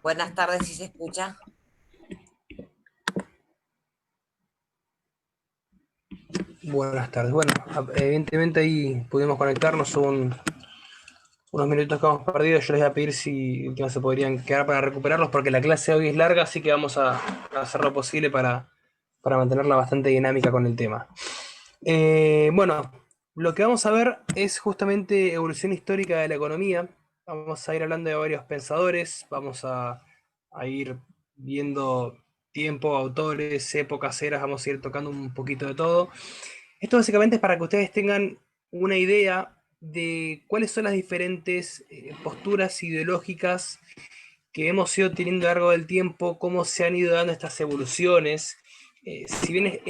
Buenas tardes, si se escucha. Buenas tardes. Bueno, evidentemente ahí pudimos conectarnos, unos minutos que hemos perdido. Yo les voy a pedir si última se podrían quedar para recuperarlos, porque la clase de hoy es larga, así que vamos a hacer lo posible para mantenerla bastante dinámica con el tema. Bueno, lo que vamos a ver es justamente evolución histórica de la economía. Vamos a ir hablando de varios pensadores, a ir viendo tiempo, autores, épocas, eras, vamos a ir tocando un poquito de todo. Esto básicamente es para que ustedes tengan una idea de cuáles son las diferentes posturas ideológicas que hemos ido teniendo a lo largo del tiempo, cómo se han ido dando estas evoluciones. Si bien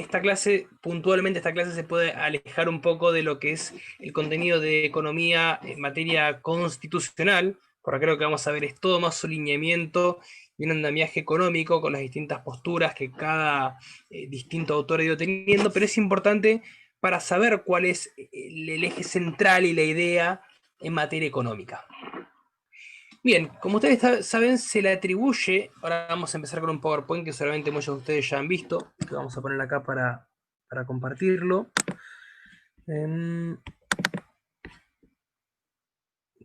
puntualmente esta clase se puede alejar un poco de lo que es el contenido de economía en materia constitucional, por acá lo que vamos a ver es todo más su lineamiento y un andamiaje económico con las distintas posturas que cada distinto autor ha ido teniendo, pero es importante para saber cuál es el eje central y la idea en materia económica. Bien, como ustedes saben, se le atribuye, ahora vamos a empezar con un PowerPoint que seguramente muchos de ustedes ya han visto, que vamos a poner acá para compartirlo. Esperen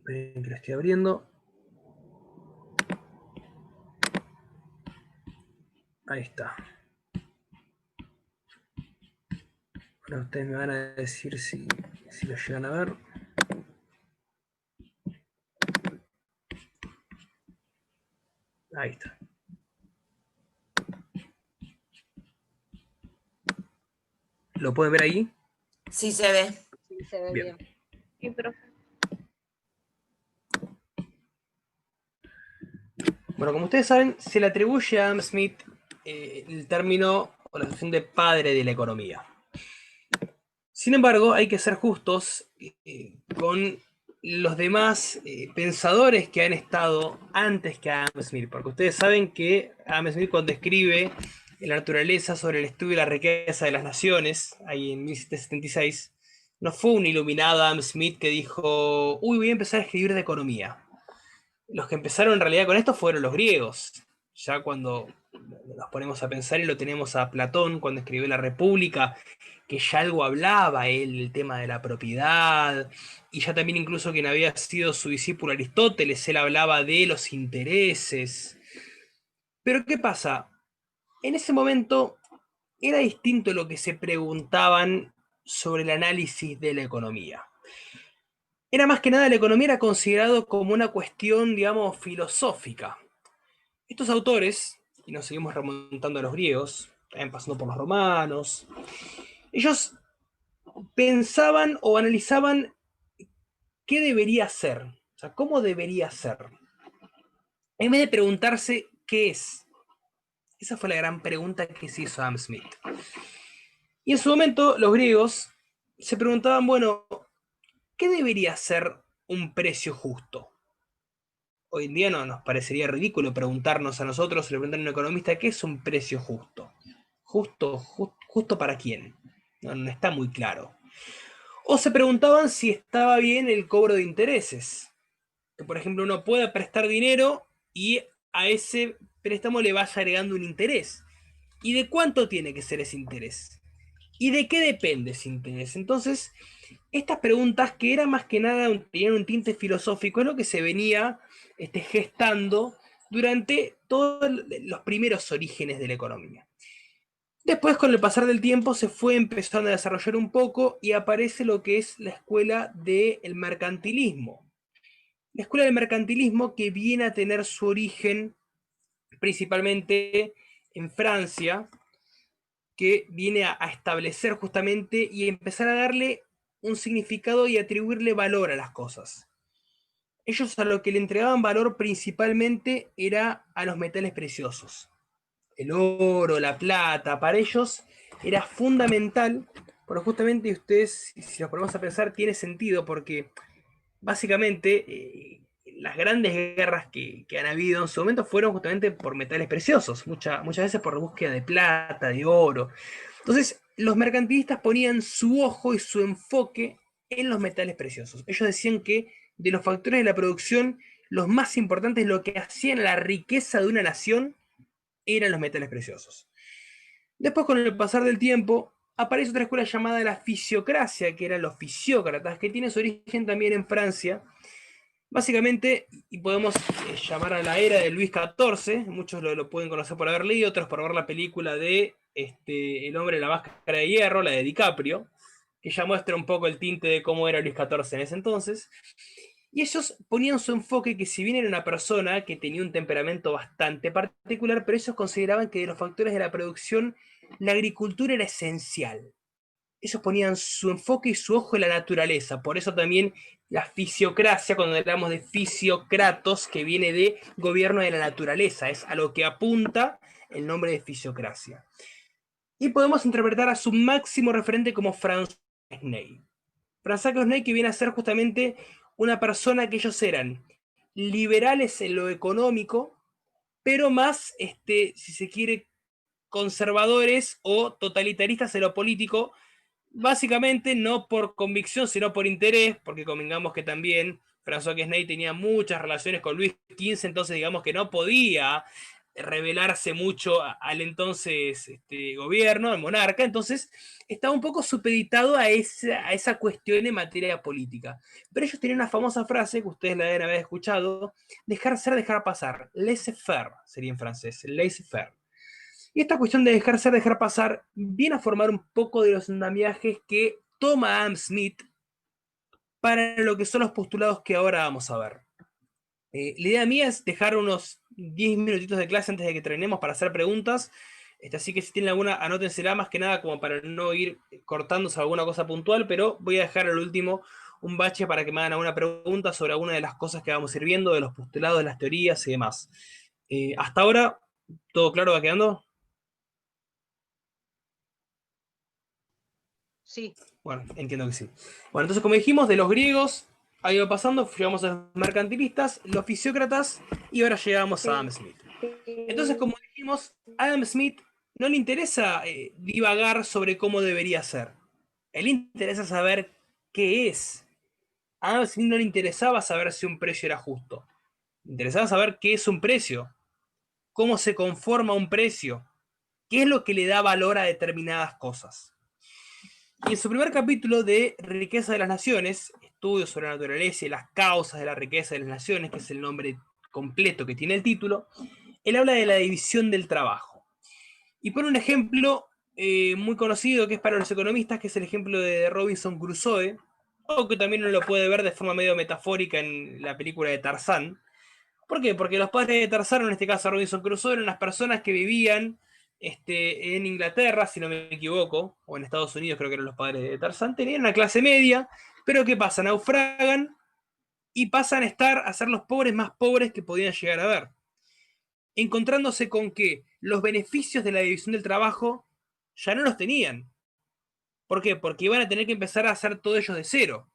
que lo estoy abriendo. Ahí está. Ahora ustedes me van a decir si lo llegan a ver. Ahí está. ¿Lo pueden ver ahí? Sí se ve. Sí, se ve Bien. bien. Sí, profe. Bueno, como ustedes saben, se le atribuye a Adam Smith el término o la noción de padre de la economía. Sin embargo, hay que ser justos con los demás pensadores que han estado antes que Adam Smith, porque ustedes saben que Adam Smith, cuando escribe La naturaleza sobre el estudio y la riqueza de las naciones, ahí en 1776, no fue un iluminado Adam Smith que dijo, uy, voy a empezar a escribir de economía. Los que empezaron en realidad con esto fueron los griegos. Ya cuando nos ponemos a pensar y lo tenemos a Platón cuando escribió La República, que ya algo hablaba él del tema de la propiedad, y ya también incluso quien había sido su discípulo Aristóteles, él hablaba de los intereses. Pero ¿qué pasa? En ese momento era distinto lo que se preguntaban sobre el análisis de la economía. Era más que nada la economía era considerado como una cuestión, digamos, filosófica. Estos autores, y nos seguimos remontando a los griegos, también pasando por los romanos, ellos pensaban o analizaban qué debería ser, o sea, cómo debería ser, en vez de preguntarse qué es. Esa fue la gran pregunta que se hizo Adam Smith. Y en su momento los griegos se preguntaban, bueno, ¿qué debería ser un precio justo? Hoy en día no nos parecería ridículo preguntarnos a nosotros, le preguntan a un economista, ¿qué es un precio justo? ¿Justo para quién? No está muy claro. O se preguntaban si estaba bien el cobro de intereses. Que por ejemplo uno pueda prestar dinero y a ese préstamo le vaya agregando un interés. ¿Y de cuánto tiene que ser ese interés? ¿Y de qué depende ese interés? Entonces, estas preguntas que eran más que nada, tenían un tinte filosófico, es lo que se venía gestando durante todos los primeros orígenes de la economía. Después, con el pasar del tiempo, se fue empezando a desarrollar un poco y aparece lo que es la escuela del mercantilismo. La escuela del mercantilismo que viene a tener su origen principalmente en Francia, que viene a establecer justamente y empezar a darle un significado y atribuirle valor a las cosas. Ellos a lo que le entregaban valor principalmente era a los metales preciosos. El oro, la plata, para ellos era fundamental, pero justamente ustedes, si nos ponemos a pensar, tiene sentido porque básicamente las grandes guerras que han habido en su momento fueron justamente por metales preciosos, muchas veces por búsqueda de plata, de oro. Entonces, los mercantilistas ponían su ojo y su enfoque en los metales preciosos. Ellos decían que de los factores de la producción, los más importantes, lo que hacían la riqueza de una nación, eran los metales preciosos. Después, con el pasar del tiempo, aparece otra escuela llamada la fisiocracia, que eran los fisiócratas, que tiene su origen también en Francia. Básicamente, y podemos llamar a la era de Luis XIV, muchos lo pueden conocer por haber leído, otros por ver la película de El hombre de la máscara de hierro, la de DiCaprio, que ya muestra un poco el tinte de cómo era Luis XIV en ese entonces. Y ellos ponían su enfoque que si bien era una persona que tenía un temperamento bastante particular, pero ellos consideraban que de los factores de la producción, la agricultura era esencial. Ellos ponían su enfoque y su ojo en la naturaleza, por eso también la fisiocracia, cuando hablamos de fisiocratos, que viene de gobierno de la naturaleza, es a lo que apunta el nombre de fisiocracia. Y podemos interpretar a su máximo referente como François Quesnay. François Quesnay, que viene a ser justamente una persona que ellos eran liberales en lo económico, pero más, si se quiere, conservadores o totalitaristas en lo político, básicamente no por convicción, sino por interés, porque convengamos que también François Quesnay tenía muchas relaciones con Luis XV, entonces digamos que no podía revelarse mucho al entonces gobierno, al monarca, entonces estaba un poco supeditado a esa cuestión en materia política. Pero ellos tenían una famosa frase que ustedes la deben haber escuchado: dejar ser, dejar pasar. Laissez-faire sería en francés, laissez-faire. Y esta cuestión de dejar ser, dejar pasar, viene a formar un poco de los andamiajes que toma Adam Smith para lo que son los postulados que ahora vamos a ver. La idea mía es dejar unos 10 minutitos de clase antes de que terminemos para hacer preguntas. Así que si tienen alguna, anótensela más que nada como para no ir cortándose alguna cosa puntual, pero voy a dejar al último un bache para que me hagan alguna pregunta sobre alguna de las cosas que vamos a ir viendo, de los postulados, de las teorías y demás. Hasta ahora, ¿todo claro va quedando? Sí. Bueno, entiendo que sí. Bueno, entonces como dijimos, de los griegos ha ido pasando, llegamos a los mercantilistas, los fisiócratas y ahora llegamos a Adam Smith. Entonces, como dijimos, a Adam Smith no le interesa divagar sobre cómo debería ser. A él le interesa saber qué es. A Adam Smith no le interesaba saber si un precio era justo. Le interesaba saber qué es un precio, cómo se conforma un precio, qué es lo que le da valor a determinadas cosas. Y en su primer capítulo de Riqueza de las Naciones, estudios sobre la naturaleza y las causas de la riqueza de las naciones, que es el nombre completo que tiene el título, él habla de la división del trabajo. Y pone un ejemplo muy conocido que es para los economistas, que es el ejemplo de Robinson Crusoe, o que también uno lo puede ver de forma medio metafórica en la película de Tarzán. ¿Por qué? Porque los padres de Tarzán, en este caso Robinson Crusoe, eran las personas que vivían en Inglaterra, si no me equivoco, o en Estados Unidos, creo que eran los padres de Tarzán, tenían una clase media, pero ¿qué pasa? Naufragan y pasan a ser los pobres más pobres que podían llegar a ver, encontrándose con que los beneficios de la división del trabajo ya no los tenían. ¿Por qué? Porque iban a tener que empezar a hacer todo ellos de cero.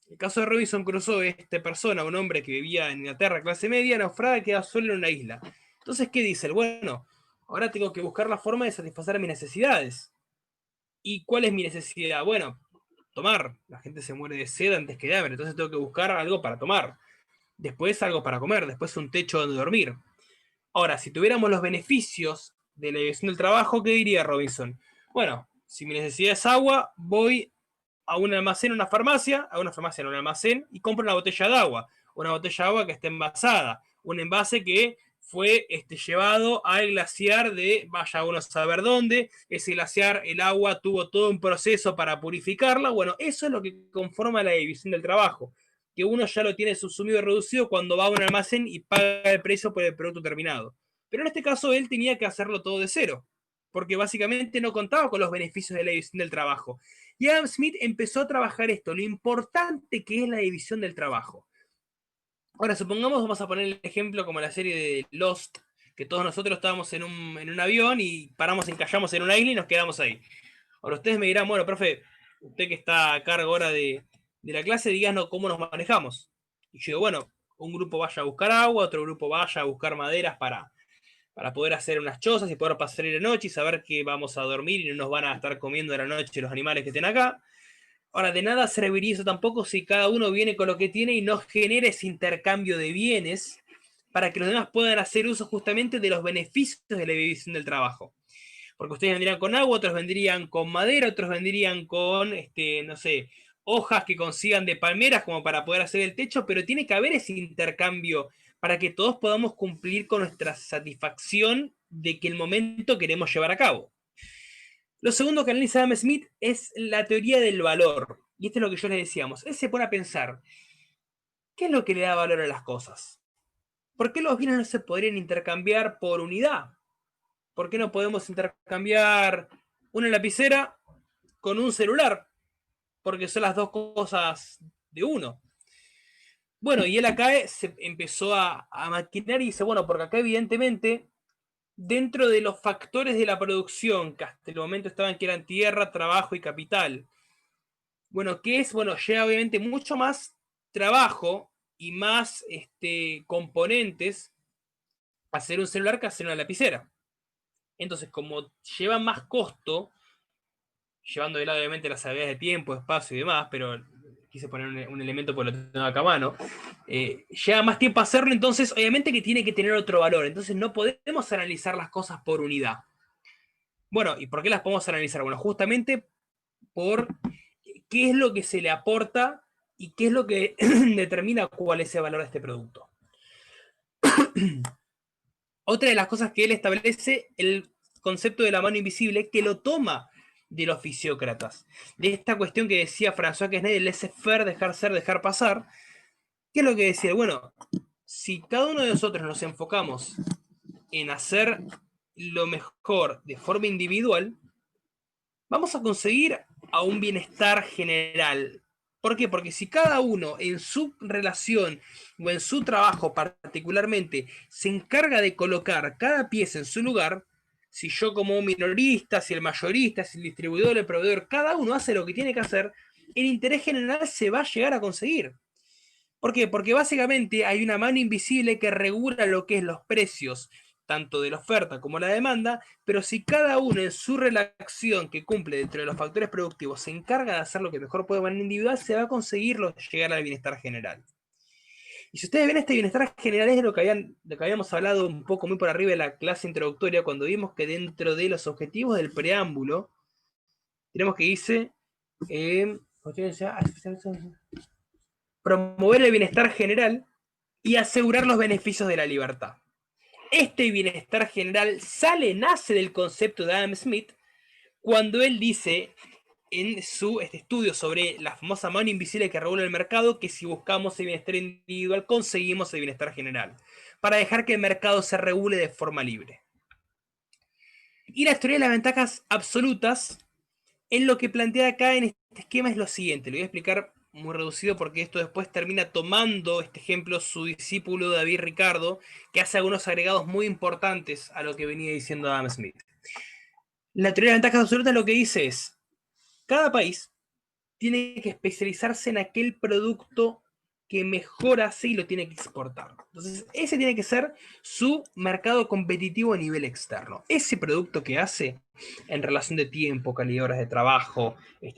El caso de Robinson Crusoe, esta persona, un hombre que vivía en Inglaterra, clase media, naufraga y queda solo en una isla. Entonces, ¿qué dice? Bueno, ahora tengo que buscar la forma de satisfacer mis necesidades. ¿Y cuál es mi necesidad? Bueno, tomar. La gente se muere de sed antes que de hambre, entonces tengo que buscar algo para tomar. Después algo para comer, después un techo donde dormir. Ahora, si tuviéramos los beneficios de la división del trabajo, ¿qué diría Robinson? Bueno, si mi necesidad es agua, voy a un almacén, a una farmacia en un almacén, y compro una botella de agua. Una botella de agua que esté envasada. Un envase que fue llevado al glaciar de vaya uno a saber dónde. Ese glaciar, el agua tuvo todo un proceso para purificarla. Bueno, eso es lo que conforma la división del trabajo. Que uno ya lo tiene subsumido y reducido cuando va a un almacén y paga el precio por el producto terminado. Pero en este caso él tenía que hacerlo todo de cero, porque básicamente no contaba con los beneficios de la división del trabajo. Y Adam Smith empezó a trabajar esto, lo importante que es la división del trabajo. Ahora, supongamos, vamos a poner el ejemplo como la serie de Lost, que todos nosotros estábamos en un avión y encallamos en una isla y nos quedamos ahí. Ahora ustedes me dirán, bueno, profe, usted que está a cargo ahora de la clase, díganos cómo nos manejamos. Y yo digo, bueno, un grupo vaya a buscar agua, otro grupo vaya a buscar maderas para poder hacer unas chozas y poder pasar la noche y saber que vamos a dormir y no nos van a estar comiendo de la noche los animales que estén acá. Ahora, de nada serviría eso tampoco si cada uno viene con lo que tiene y no genera ese intercambio de bienes para que los demás puedan hacer uso justamente de los beneficios de la división del trabajo. Porque ustedes vendrían con agua, otros vendrían con madera, otros vendrían con, no sé, hojas que consigan de palmeras como para poder hacer el techo, pero tiene que haber ese intercambio para que todos podamos cumplir con nuestra satisfacción de que el momento queremos llevar a cabo. Lo segundo que analiza Adam Smith es la teoría del valor. Y esto es lo que yo les decíamos. Él se pone a pensar, ¿qué es lo que le da valor a las cosas? ¿Por qué los bienes no se podrían intercambiar por unidad? ¿Por qué no podemos intercambiar una lapicera con un celular? Porque son las dos cosas de uno. Bueno, y él acá se empezó a maquinar y dice, bueno, porque acá evidentemente, dentro de los factores de la producción, que hasta el momento estaban que eran tierra, trabajo y capital, bueno, ¿qué es? Bueno, llega obviamente mucho más trabajo y más componentes a hacer un celular que a hacer una lapicera. Entonces, como lleva más costo, llevando de lado obviamente las habilidades de tiempo, espacio y demás, pero quise poner un elemento porque lo tengo acá a mano, lleva más tiempo hacerlo, entonces obviamente que tiene que tener otro valor, entonces no podemos analizar las cosas por unidad. Bueno, ¿y por qué las podemos analizar? Bueno, justamente por qué es lo que se le aporta y qué es lo que determina cuál es el valor de este producto. Otra de las cosas que él establece, el concepto de la mano invisible, que lo toma de los fisiócratas. De esta cuestión que decía François Quesnay, el laissez-faire, dejar ser, dejar pasar. ¿Qué es lo que decía? Bueno, si cada uno de nosotros nos enfocamos en hacer lo mejor de forma individual, vamos a conseguir a un bienestar general. ¿Por qué? Porque si cada uno en su relación o en su trabajo particularmente se encarga de colocar cada pieza en su lugar, si yo como un minorista, si el mayorista, si el distribuidor, el proveedor, cada uno hace lo que tiene que hacer, el interés general se va a llegar a conseguir. ¿Por qué? Porque básicamente hay una mano invisible que regula lo que es los precios, tanto de la oferta como la demanda, pero si cada uno en su relación que cumple dentro de los factores productivos se encarga de hacer lo que mejor puede de manera individual, se va a conseguir llegar al bienestar general. Y si ustedes ven, este bienestar general es de lo que habíamos hablado un poco muy por arriba de la clase introductoria, cuando vimos que dentro de los objetivos del preámbulo, tenemos que dice... promover el bienestar general y asegurar los beneficios de la libertad. Este bienestar general nace del concepto de Adam Smith cuando él dice en su estudio sobre la famosa mano invisible que regula el mercado que si buscamos el bienestar individual conseguimos el bienestar general, para dejar que el mercado se regule de forma libre. Y la teoría de las ventajas absolutas, en lo que plantea acá en este esquema es lo siguiente, lo voy a explicar muy reducido porque esto después termina tomando este ejemplo su discípulo David Ricardo, que hace algunos agregados muy importantes a lo que venía diciendo Adam Smith. La teoría de ventajas absolutas lo que dice es, cada país tiene que especializarse en aquel producto que mejor hace y lo tiene que exportar. Entonces, ese tiene que ser su mercado competitivo a nivel externo. Ese producto que hace en relación de tiempo, calidad de horas de trabajo,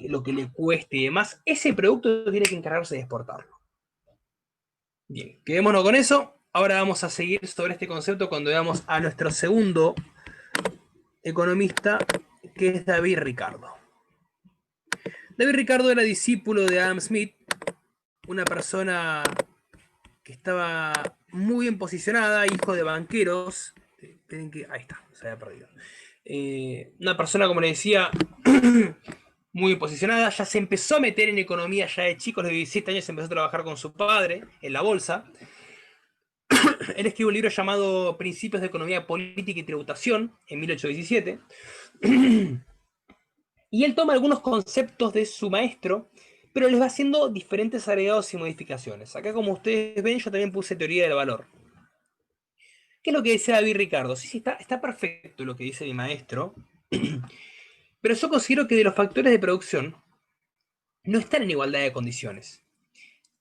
lo que le cueste y demás, ese producto tiene que encargarse de exportarlo. Bien, quedémonos con eso. Ahora vamos a seguir sobre este concepto cuando veamos a nuestro segundo economista, que es David Ricardo. David Ricardo era discípulo de Adam Smith, una persona que estaba muy bien posicionada, hijo de banqueros. Ahí está, se había perdido. Una persona, como le decía, muy bien posicionada, ya se empezó a meter en economía ya de chico, a los 17 años empezó a trabajar con su padre en la bolsa. Él escribió un libro llamado Principios de Economía Política y Tributación en 1817. Y él toma algunos conceptos de su maestro, pero les va haciendo diferentes agregados y modificaciones. Acá, como ustedes ven, yo también puse teoría del valor. ¿Qué es lo que dice David Ricardo? Sí, está perfecto lo que dice mi maestro, pero yo considero que de los factores de producción no están en igualdad de condiciones.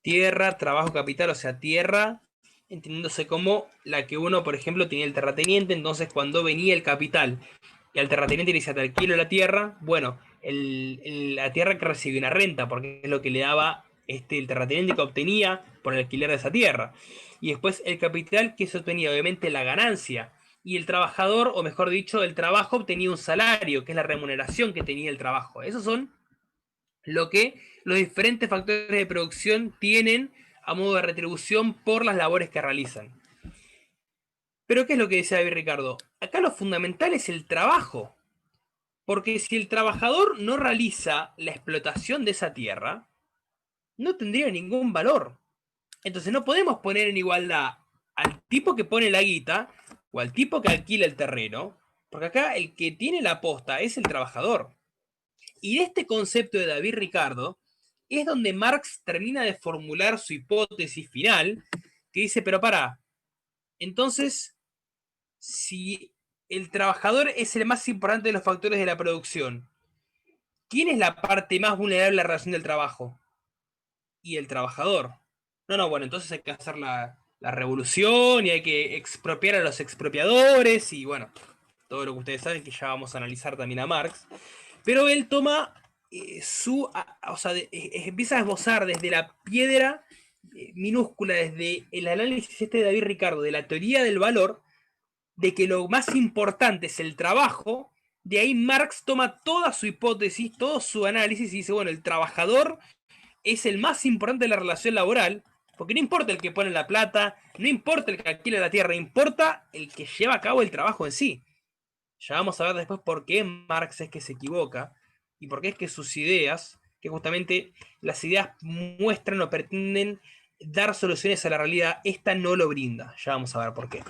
Tierra, trabajo, capital, o sea, tierra, entendiéndose como la que uno, por ejemplo, tenía el terrateniente, entonces cuando venía el capital y al terrateniente le dice, te alquilo la tierra, bueno, la tierra que recibe una renta, porque es lo que le daba el terrateniente que obtenía por el alquiler de esa tierra. Y después el capital que se obtenía, obviamente la ganancia. Y el trabajador, o mejor dicho, el trabajo obtenía un salario, que es la remuneración que tenía el trabajo. Esos son lo que los diferentes factores de producción tienen a modo de retribución por las labores que realizan. Pero ¿qué es lo que decía David Ricardo? Acá lo fundamental es el trabajo. Porque si el trabajador no realiza la explotación de esa tierra, no tendría ningún valor. Entonces no podemos poner en igualdad al tipo que pone la guita o al tipo que alquila el terreno, porque acá el que tiene la posta es el trabajador. Y de este concepto de David Ricardo es donde Marx termina de formular su hipótesis final, que dice, pero pará, entonces, si el trabajador es el más importante de los factores de la producción, ¿quién es la parte más vulnerable de la relación del trabajo? Y el trabajador. No, bueno, entonces hay que hacer la revolución y hay que expropiar a los expropiadores y bueno, todo lo que ustedes saben que ya vamos a analizar también a Marx. Pero él toma empieza a esbozar desde la piedra minúscula, desde el análisis de David Ricardo, de la teoría del valor, de que lo más importante es el trabajo. De ahí Marx toma toda su hipótesis, todo su análisis y dice, bueno, el trabajador es el más importante de la relación laboral, porque no importa el que pone la plata, no importa el que alquila la tierra, importa el que lleva a cabo el trabajo en sí. Ya vamos a ver después por qué Marx es que se equivoca y por qué es que sus ideas, que justamente las ideas muestran o pretenden dar soluciones a la realidad, esta no lo brinda. Ya vamos a ver por qué.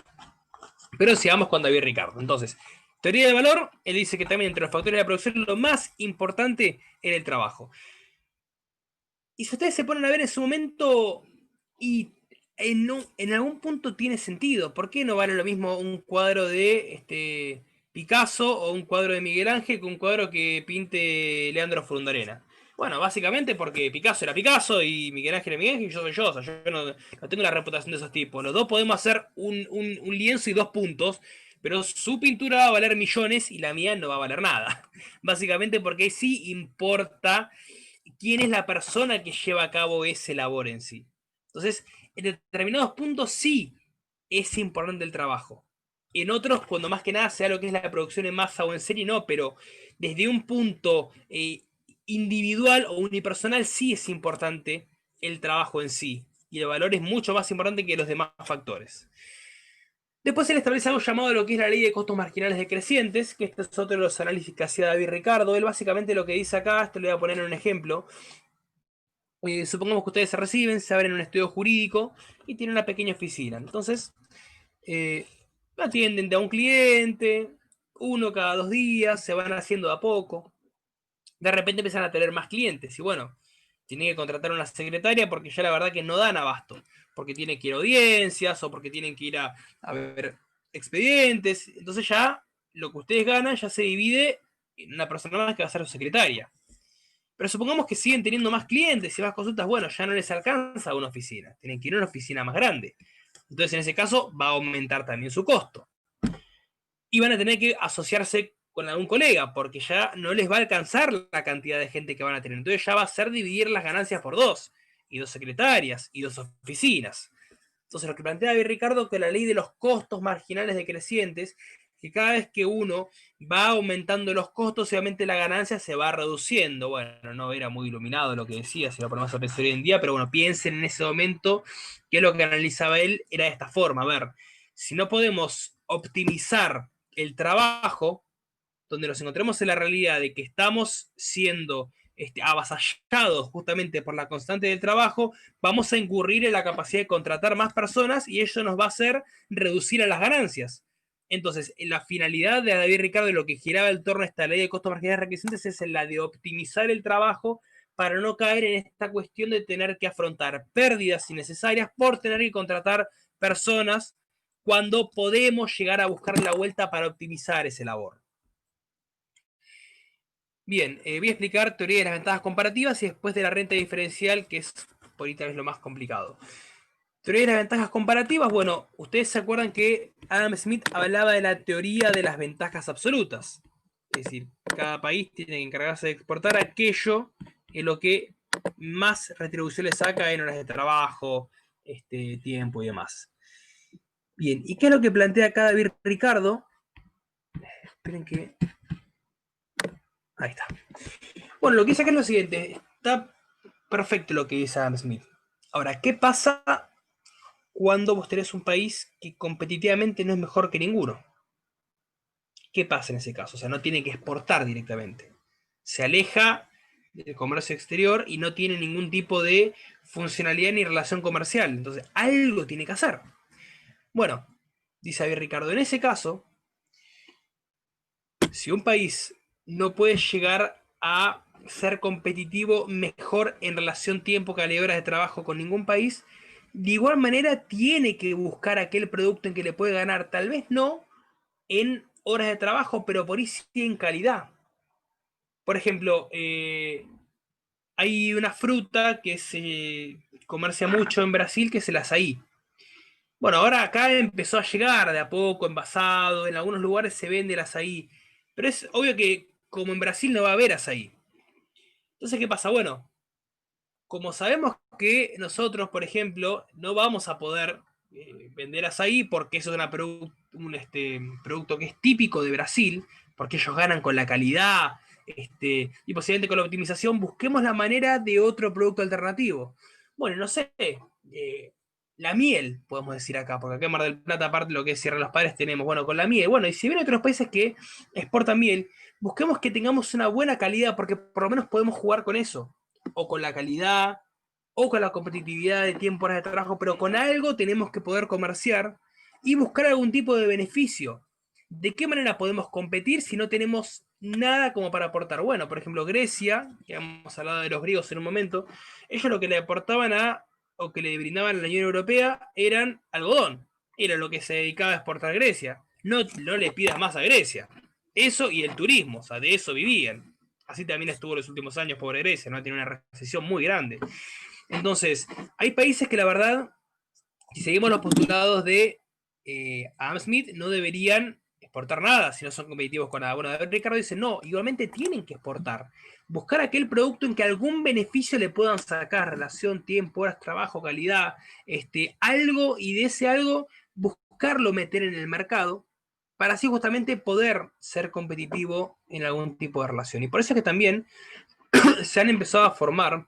Pero sigamos con David Ricardo. Entonces, teoría del valor, él dice que también entre los factores de la producción lo más importante era el trabajo. Y si ustedes se ponen a ver en su momento, y en algún punto tiene sentido. ¿Por qué no vale lo mismo un cuadro de Picasso o un cuadro de Miguel Ángel que un cuadro que pinte Leandro Furundarena? Bueno, básicamente porque Picasso era Picasso y Miguel Ángel era Miguel Ángel y yo soy yo. O sea, yo no tengo la reputación de esos tipos. Los dos podemos hacer un lienzo y 2 puntos, pero su pintura va a valer millones y la mía no va a valer nada. Básicamente porque sí importa quién es la persona que lleva a cabo ese labor en sí. Entonces, en determinados puntos sí es importante el trabajo. En otros, cuando más que nada sea lo que es la producción en masa o en serie, no, pero desde un punto individual o unipersonal sí es importante el trabajo en sí. Y el valor es mucho más importante que los demás factores. Después él establece algo llamado lo que es la ley de costos marginales decrecientes, que este es otro de los análisis que hacía David Ricardo. Él básicamente lo que dice acá, esto lo voy a poner en un ejemplo. Supongamos que ustedes se reciben, se abren un estudio jurídico y tienen una pequeña oficina. Entonces, atienden de a un cliente, uno cada 2 días, se van haciendo de a poco. De repente empiezan a tener más clientes y bueno, tienen que contratar una secretaria porque ya la verdad que no dan abasto. Porque tienen que ir a audiencias o porque tienen que ir a ver expedientes. Entonces ya lo que ustedes ganan ya se divide en una persona más que va a ser su secretaria. Pero supongamos que siguen teniendo más clientes y más consultas, bueno, ya no les alcanza una oficina, tienen que ir a una oficina más grande. Entonces en ese caso va a aumentar también su costo. Y van a tener que asociarse con algún colega, porque ya no les va a alcanzar la cantidad de gente que van a tener. Entonces ya va a ser dividir las ganancias por 2, y 2 secretarias, y 2 oficinas. Entonces lo que plantea David Ricardo es que la ley de los costos marginales decrecientes, que cada vez que uno va aumentando los costos, obviamente la ganancia se va reduciendo. Bueno, no era muy iluminado lo que decía, si lo ponemos a pensar hoy en día, pero bueno, piensen en ese momento que lo que analizaba él era de esta forma. A ver, si no podemos optimizar el trabajo, donde nos encontramos en la realidad de que estamos siendo avasallados justamente por la constante del trabajo, vamos a incurrir en la capacidad de contratar más personas y eso nos va a hacer reducir a las ganancias. Entonces, la finalidad de David Ricardo y lo que giraba en torno a esta ley de costos marginales decrecientes es la de optimizar el trabajo para no caer en esta cuestión de tener que afrontar pérdidas innecesarias por tener que contratar personas cuando podemos llegar a buscar la vuelta para optimizar ese labor. Bien, voy a explicar teoría de las ventajas comparativas y después de la renta diferencial, que es por ahorita es lo más complicado. Teoría de las ventajas comparativas, bueno, ustedes se acuerdan que Adam Smith hablaba de la teoría de las ventajas absolutas. Es decir, cada país tiene que encargarse de exportar aquello en lo que más retribución le saca en horas de trabajo, tiempo y demás. Bien, ¿y qué es lo que plantea acá David Ricardo? Esperen que... Ahí está. Bueno, lo que dice acá es lo siguiente. Está perfecto lo que dice Adam Smith. Ahora, ¿qué pasa cuando vos tenés un país que competitivamente no es mejor que ninguno? ¿Qué pasa en ese caso? O sea, no tiene que exportar directamente. Se aleja del comercio exterior y no tiene ningún tipo de funcionalidad ni relación comercial. Entonces, algo tiene que hacer. Bueno, dice David Ricardo, en ese caso, si un país no puede llegar a ser competitivo mejor en relación tiempo, calidad de horas de trabajo con ningún país, de igual manera tiene que buscar aquel producto en que le puede ganar, tal vez no en horas de trabajo, pero por ahí sí en calidad. Por ejemplo, hay una fruta que se comercia mucho en Brasil, que es el azaí. Bueno, ahora acá empezó a llegar de a poco, envasado, en algunos lugares se vende el azaí, pero es obvio que como en Brasil no va a haber azaí. Entonces, ¿qué pasa? Bueno, como sabemos que nosotros, por ejemplo, no vamos a poder vender azaí porque eso es un producto que es típico de Brasil, porque ellos ganan con la calidad, y posiblemente con la optimización, busquemos la manera de otro producto alternativo. Bueno, no sé, la miel, podemos decir acá, porque acá en Mar del Plata, aparte de lo que es Sierra de los Padres, tenemos, bueno, con la miel. Bueno, y si bien hay otros países que exportan miel, busquemos que tengamos una buena calidad, porque por lo menos podemos jugar con eso, o con la calidad, o con la competitividad de tiempo, horas de trabajo, pero con algo tenemos que poder comerciar y buscar algún tipo de beneficio. ¿De qué manera podemos competir si no tenemos nada como para aportar? Bueno, por ejemplo, Grecia, que hemos hablado de los griegos en un momento, ellos lo que le aportaban o que le brindaban a la Unión Europea eran algodón. Era lo que se dedicaba a exportar Grecia. No, no le pidas más a Grecia. Eso y el turismo, o sea, de eso vivían. Así también estuvo los últimos años, pobre Grecia, ¿no? Tiene una recesión muy grande. Entonces, hay países que la verdad, si seguimos los postulados de Adam Smith, no deberían exportar nada si no son competitivos con nada. Bueno, David Ricardo dice, no, igualmente tienen que exportar. Buscar aquel producto en que algún beneficio le puedan sacar, relación, tiempo, horas, trabajo, calidad, algo, y de ese algo buscarlo meter en el mercado para así justamente poder ser competitivo en algún tipo de relación. Y por eso es que también se han empezado a formar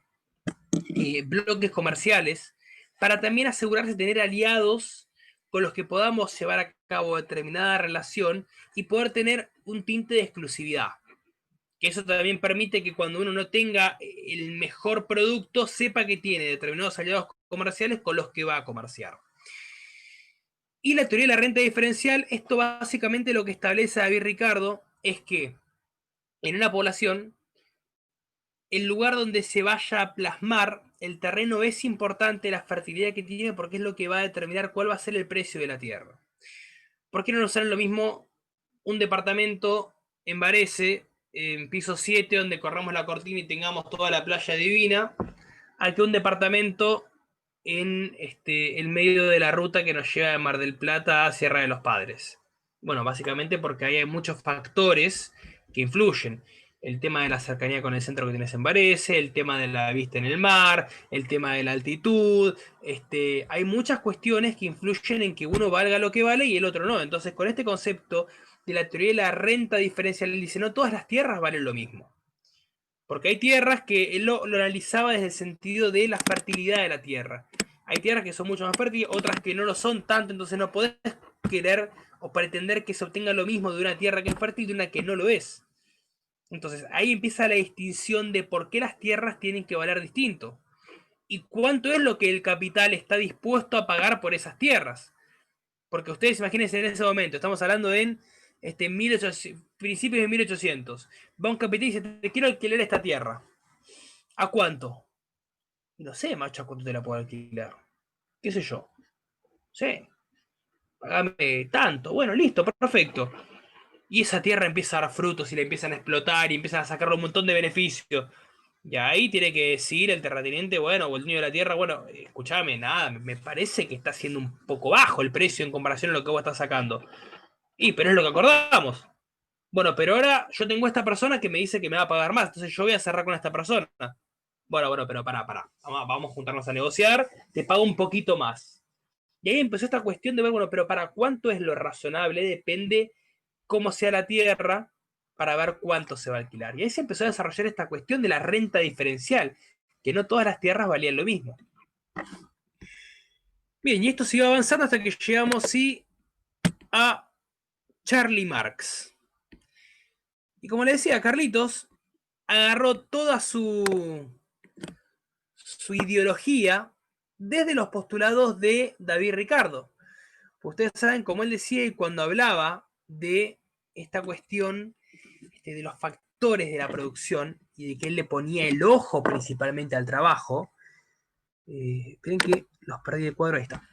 bloques comerciales para también asegurarse de tener aliados con los que podamos llevar a cabo determinada relación y poder tener un tinte de exclusividad. Que eso también permite que cuando uno no tenga el mejor producto, sepa que tiene determinados aliados comerciales con los que va a comerciar. Y la teoría de la renta diferencial, esto básicamente lo que establece David Ricardo es que en una población el lugar donde se vaya a plasmar el terreno es importante, la fertilidad que tiene, porque es lo que va a determinar cuál va a ser el precio de la tierra. ¿Por qué no nos sale lo mismo un departamento en Varese, en piso 7, donde corramos la cortina y tengamos toda la playa divina, a que un departamento en el medio de la ruta que nos lleva de Mar del Plata a Sierra de los Padres? Bueno, básicamente porque ahí hay muchos factores que influyen. El tema de la cercanía con el centro que tienes en Varese, el tema de la vista en el mar, el tema de la altitud. Hay muchas cuestiones que influyen en que uno valga lo que vale y el otro no. Entonces, con este concepto de la teoría de la renta diferencial, él dice, no todas las tierras valen lo mismo. Porque hay tierras que él lo analizaba desde el sentido de la fertilidad de la tierra. Hay tierras que son mucho más fértiles, otras que no lo son tanto, entonces no podés querer o pretender que se obtenga lo mismo de una tierra que es fértil de una que no lo es. Entonces ahí empieza la distinción de por qué las tierras tienen que valer distinto. Y cuánto es lo que el capital está dispuesto a pagar por esas tierras. Porque ustedes imagínense en ese momento, estamos hablando en 1800, principios de 1800. Va un capital y dice, te quiero alquilar esta tierra. ¿A cuánto? No sé, macho, ¿a cuánto te la puedo alquilar? ¿Qué sé yo? Sí, pagame tanto. Bueno, listo, perfecto. Y esa tierra empieza a dar frutos y la empiezan a explotar y empiezan a sacarle un montón de beneficios. Y ahí tiene que decir el terrateniente, bueno, o el dueño de la tierra, bueno, escúchame, nada, me parece que está siendo un poco bajo el precio en comparación a lo que vos estás sacando. Y, pero es lo que acordamos. Bueno, pero ahora yo tengo esta persona que me dice que me va a pagar más, entonces yo voy a cerrar con esta persona. Bueno, pero pará. Vamos a juntarnos a negociar, te pago un poquito más. Y ahí empezó esta cuestión de ver, bueno, pero ¿para cuánto es lo razonable? Depende cómo sea la tierra para ver cuánto se va a alquilar. Y ahí se empezó a desarrollar esta cuestión de la renta diferencial, que no todas las tierras valían lo mismo. Bien, y esto siguió avanzando hasta que llegamos, sí, a Charlie Marx. Y como le decía, Carlitos agarró toda su ideología desde los postulados de David Ricardo. Ustedes saben, como él decía, y cuando hablaba de esta cuestión de los factores de la producción y de que él le ponía el ojo principalmente al trabajo, esperen que los perdí de cuadro, ahí está.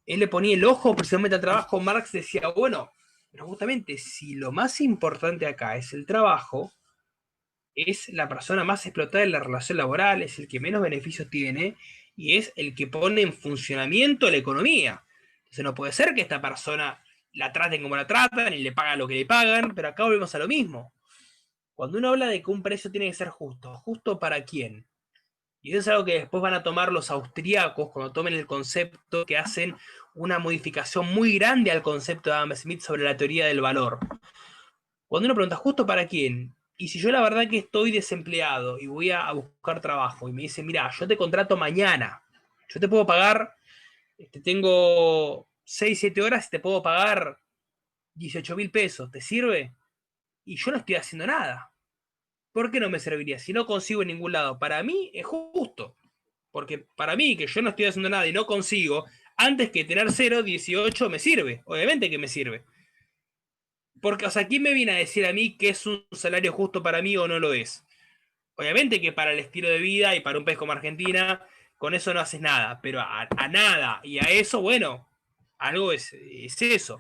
Él le ponía el ojo principalmente al trabajo. Marx decía, bueno, pero justamente si lo más importante acá es el trabajo, es la persona más explotada en la relación laboral, es el que menos beneficios tiene y es el que pone en funcionamiento la economía. Entonces no puede ser que esta persona la traten como la tratan y le pagan lo que le pagan, pero acá volvemos a lo mismo. Cuando uno habla de que un precio tiene que ser justo, ¿justo para quién? Y eso es algo que después van a tomar los austríacos cuando tomen el concepto, que hacen una modificación muy grande al concepto de Adam Smith sobre la teoría del valor. Cuando uno pregunta, ¿justo para quién? Y si yo la verdad que estoy desempleado y voy a buscar trabajo y me dice, mira, yo te contrato mañana, yo te puedo pagar, tengo 6, 7 horas y te puedo pagar 18.000 pesos, ¿te sirve? Y yo no estoy haciendo nada. ¿Por qué no me serviría? Si no consigo en ningún lado. Para mí es justo. Porque para mí, que yo no estoy haciendo nada y no consigo, antes que tener 0, 18 me sirve. Obviamente que me sirve. Porque, o sea, ¿quién me viene a decir a mí que es un salario justo para mí o no lo es? Obviamente que para el estilo de vida y para un país como Argentina, con eso no haces nada. Pero a nada y a eso, bueno, algo es eso.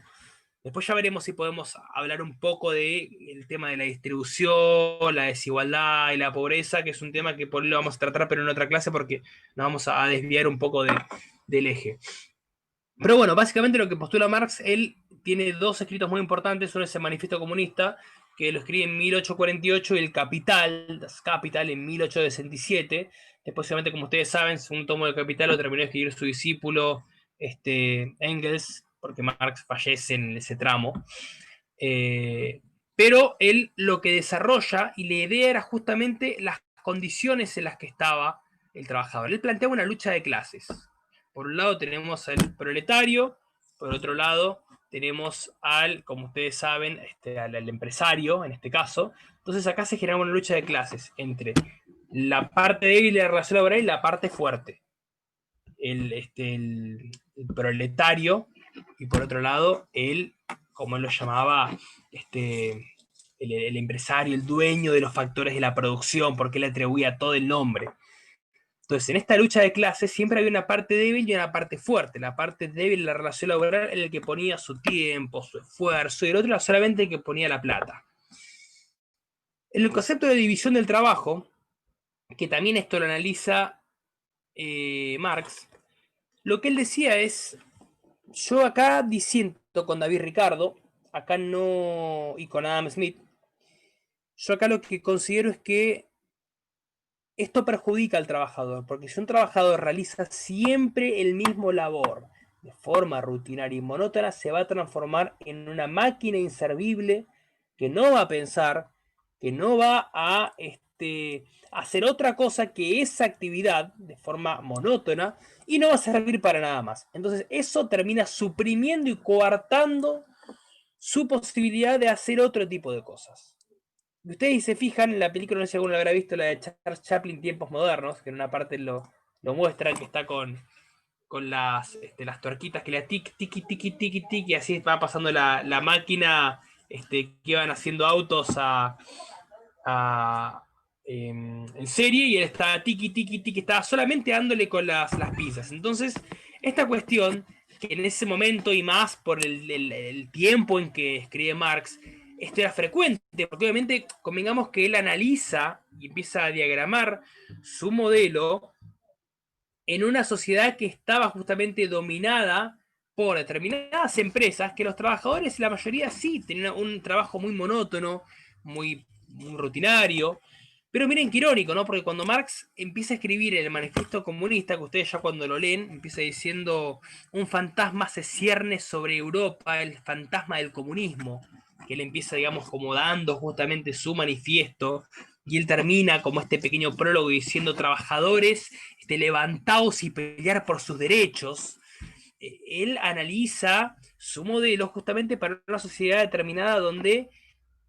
Después ya veremos si podemos hablar un poco del tema de la distribución, la desigualdad y la pobreza, que es un tema que por ahí lo vamos a tratar, pero en otra clase, porque nos vamos a desviar un poco del eje. Pero bueno, básicamente lo que postula Marx, él tiene dos escritos muy importantes. Uno es el Manifiesto Comunista, que lo escribe en 1848, y el Capital, Das Kapital, en 1867. Después, obviamente, como ustedes saben, un tomo de Capital lo terminó de escribir su discípulo Engels, porque Marx fallece en ese tramo. Pero él lo que desarrolla, y la idea era justamente las condiciones en las que estaba el trabajador. Él planteaba una lucha de clases. Por un lado tenemos al proletario, por otro lado tenemos al, como ustedes saben, al empresario, en este caso. Entonces acá se genera una lucha de clases entre la parte débil de la relación laboral y la parte fuerte. El proletario, y por otro lado, como él lo llamaba, el empresario, el dueño de los factores de la producción, porque él le atribuía todo el nombre. Entonces, en esta lucha de clases siempre había una parte débil y una parte fuerte. La parte débil de la relación laboral era el que ponía su tiempo, su esfuerzo, y el otro era solamente el que ponía la plata. En el concepto de división del trabajo, que también esto lo analiza Marx, lo que él decía es, yo acá disiento con David Ricardo, acá no, y con Adam Smith, yo acá lo que considero es que esto perjudica al trabajador, porque si un trabajador realiza siempre el mismo labor de forma rutinaria y monótona, se va a transformar en una máquina inservible que no va a pensar, que no va a hacer otra cosa que esa actividad de forma monótona y no va a servir para nada más. Entonces eso termina suprimiendo y coartando su posibilidad de hacer otro tipo de cosas. Ustedes se fijan en la película, no sé si alguno la habrá visto, la de Charles Chaplin, Tiempos Modernos, que en una parte lo muestran, que está con las tuerquitas que le da tic, tiki, tiki, tiki, tiki, y así va pasando la máquina que iban haciendo autos en serie, y él está tiki, tiki, tiki, estaba solamente dándole con las pinzas. Entonces, esta cuestión, que en ese momento y más por el tiempo en que escribe Marx, esto era frecuente, porque obviamente convengamos que él analiza y empieza a diagramar su modelo en una sociedad que estaba justamente dominada por determinadas empresas que los trabajadores, la mayoría sí, tenían un trabajo muy monótono, muy rutinario. Pero miren qué irónico, ¿no? Porque cuando Marx empieza a escribir el Manifiesto Comunista, que ustedes ya cuando lo leen, empieza diciendo: un fantasma se cierne sobre Europa, el fantasma del comunismo, que él empieza, digamos, como dando justamente su manifiesto, y él termina como este pequeño prólogo diciendo: trabajadores, levantaos y pelear por sus derechos. Él analiza su modelo justamente para una sociedad determinada donde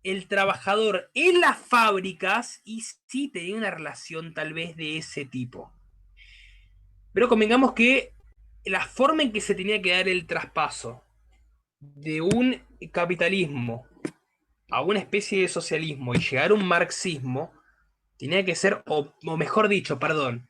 el trabajador en las fábricas y sí tenía una relación tal vez de ese tipo. Pero convengamos que la forma en que se tenía que dar el traspaso de un capitalismo a una especie de socialismo y llegar a un marxismo tenía que ser, o mejor dicho, perdón,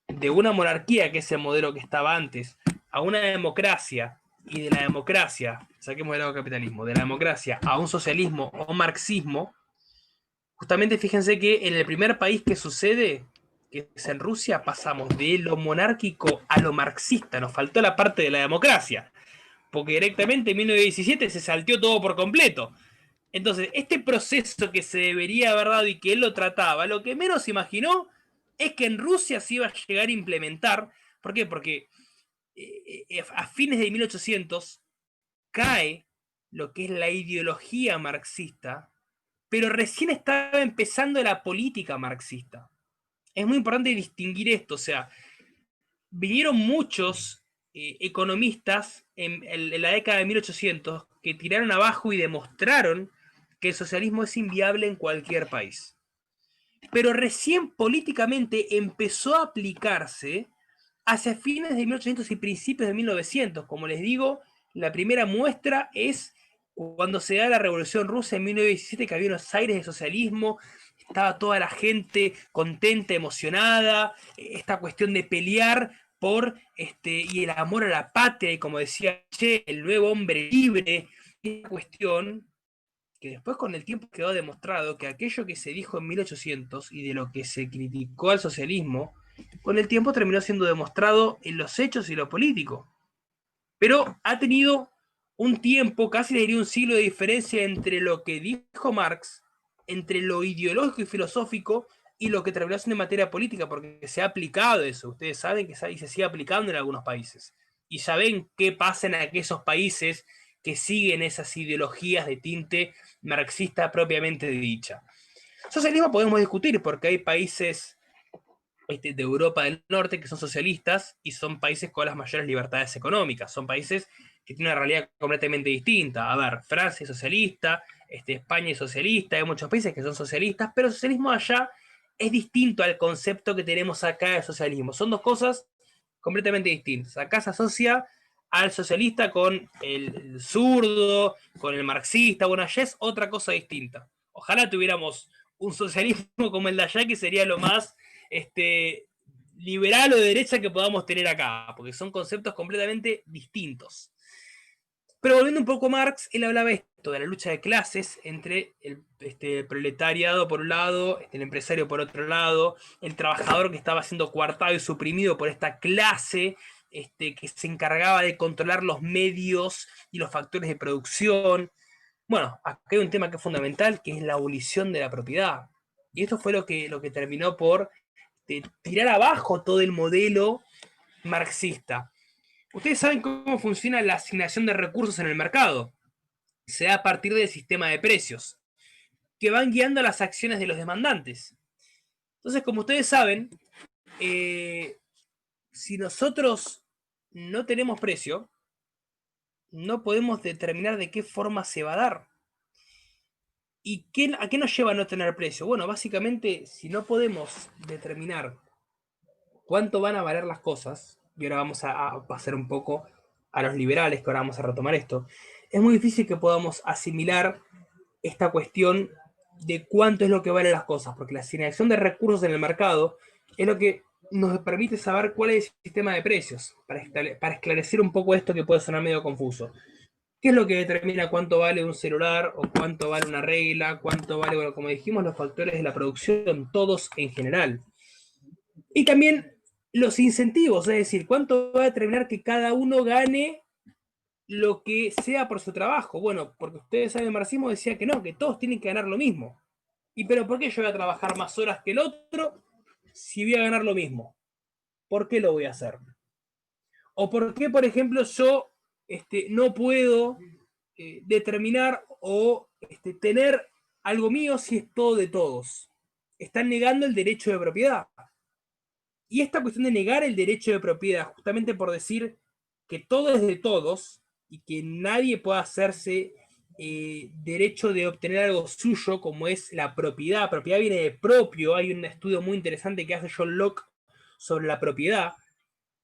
de una monarquía, que es el modelo que estaba antes, a una democracia, y de la democracia, saquemos del lado del capitalismo, de la democracia a un socialismo o marxismo. Justamente fíjense que en el primer país que sucede, que es en Rusia, pasamos de lo monárquico a lo marxista. Nos faltó la parte de la democracia, porque directamente en 1917 se salteó todo por completo. Entonces, este proceso que se debería haber dado y que él lo trataba, lo que menos imaginó es que en Rusia se iba a llegar a implementar. ¿Por qué? Porque a fines de 1800 cae lo que es la ideología marxista, pero recién estaba empezando la política marxista. Es muy importante distinguir esto, o sea, vinieron muchos economistas en la década de 1800 que tiraron abajo y demostraron que el socialismo es inviable en cualquier país. Pero recién políticamente empezó a aplicarse hacia fines de 1800 y principios de 1900. Como les digo, la primera muestra es cuando se da la Revolución Rusa en 1917, que había unos aires de socialismo, estaba toda la gente contenta, emocionada, esta cuestión de pelear por y el amor a la patria, y como decía Che, el nuevo hombre libre, esta cuestión que después con el tiempo quedó demostrado que aquello que se dijo en 1800 y de lo que se criticó al socialismo, con el tiempo terminó siendo demostrado en los hechos y lo político. Pero ha tenido un tiempo, casi diría un siglo de diferencia entre lo que dijo Marx, entre lo ideológico y filosófico, y lo que terminó siendo en materia política, porque se ha aplicado eso. Ustedes saben que se sigue aplicando en algunos países. Y saben qué pasa en aquellos países que siguen esas ideologías de tinte marxista propiamente dicha. Socialismo podemos discutir, porque hay países de Europa del Norte que son socialistas y son países con las mayores libertades económicas. Son países que tienen una realidad completamente distinta. A ver, Francia es socialista, España es socialista, hay muchos países que son socialistas, pero el socialismo allá es distinto al concepto que tenemos acá de socialismo. Son dos cosas completamente distintas. Acá se asocia al socialista con el zurdo, con el marxista. Bueno, allá es otra cosa distinta. Ojalá tuviéramos un socialismo como el de allá, que sería lo más liberal o de derecha que podamos tener acá, porque son conceptos completamente distintos. Pero volviendo un poco a Marx, él hablaba esto de la lucha de clases entre el proletariado por un lado, el empresario por otro lado, el trabajador que estaba siendo coartado y suprimido por esta clase que se encargaba de controlar los medios y los factores de producción. Bueno, acá hay un tema que es fundamental, que es la abolición de la propiedad. Y esto fue lo que terminó por tirar abajo todo el modelo marxista. Ustedes saben cómo funciona la asignación de recursos en el mercado. Se da a partir del sistema de precios, que van guiando las acciones de los demandantes. Entonces, como ustedes saben, si nosotros no tenemos precio, no podemos determinar de qué forma se va a dar. ¿Y a qué nos lleva a no tener precio? Bueno, básicamente, si no podemos determinar cuánto van a valer las cosas, y ahora vamos a pasar un poco a los liberales, que ahora vamos a retomar esto, es muy difícil que podamos asimilar esta cuestión de cuánto es lo que valen las cosas, porque la asignación de recursos en el mercado es lo que nos permite saber cuál es el sistema de precios, para esclarecer un poco esto que puede sonar medio confuso. ¿Qué es lo que determina cuánto vale un celular o cuánto vale una regla, cuánto vale, bueno, como dijimos, los factores de la producción, todos en general? Y también los incentivos, es decir, cuánto va a determinar que cada uno gane lo que sea por su trabajo. Bueno, porque ustedes saben, el marxismo decía que no, que todos tienen que ganar lo mismo. ¿Y pero por qué yo voy a trabajar más horas que el otro si voy a ganar lo mismo? ¿Por qué lo voy a hacer? ¿O por qué, por ejemplo, yo no puedo determinar o tener algo mío si es todo de todos? Están negando el derecho de propiedad. Y esta cuestión de negar el derecho de propiedad, justamente por decir que todo es de todos y que nadie puede hacerse derecho de obtener algo suyo, como es la propiedad. Propiedad viene de propio. Hay un estudio muy interesante que hace John Locke sobre la propiedad,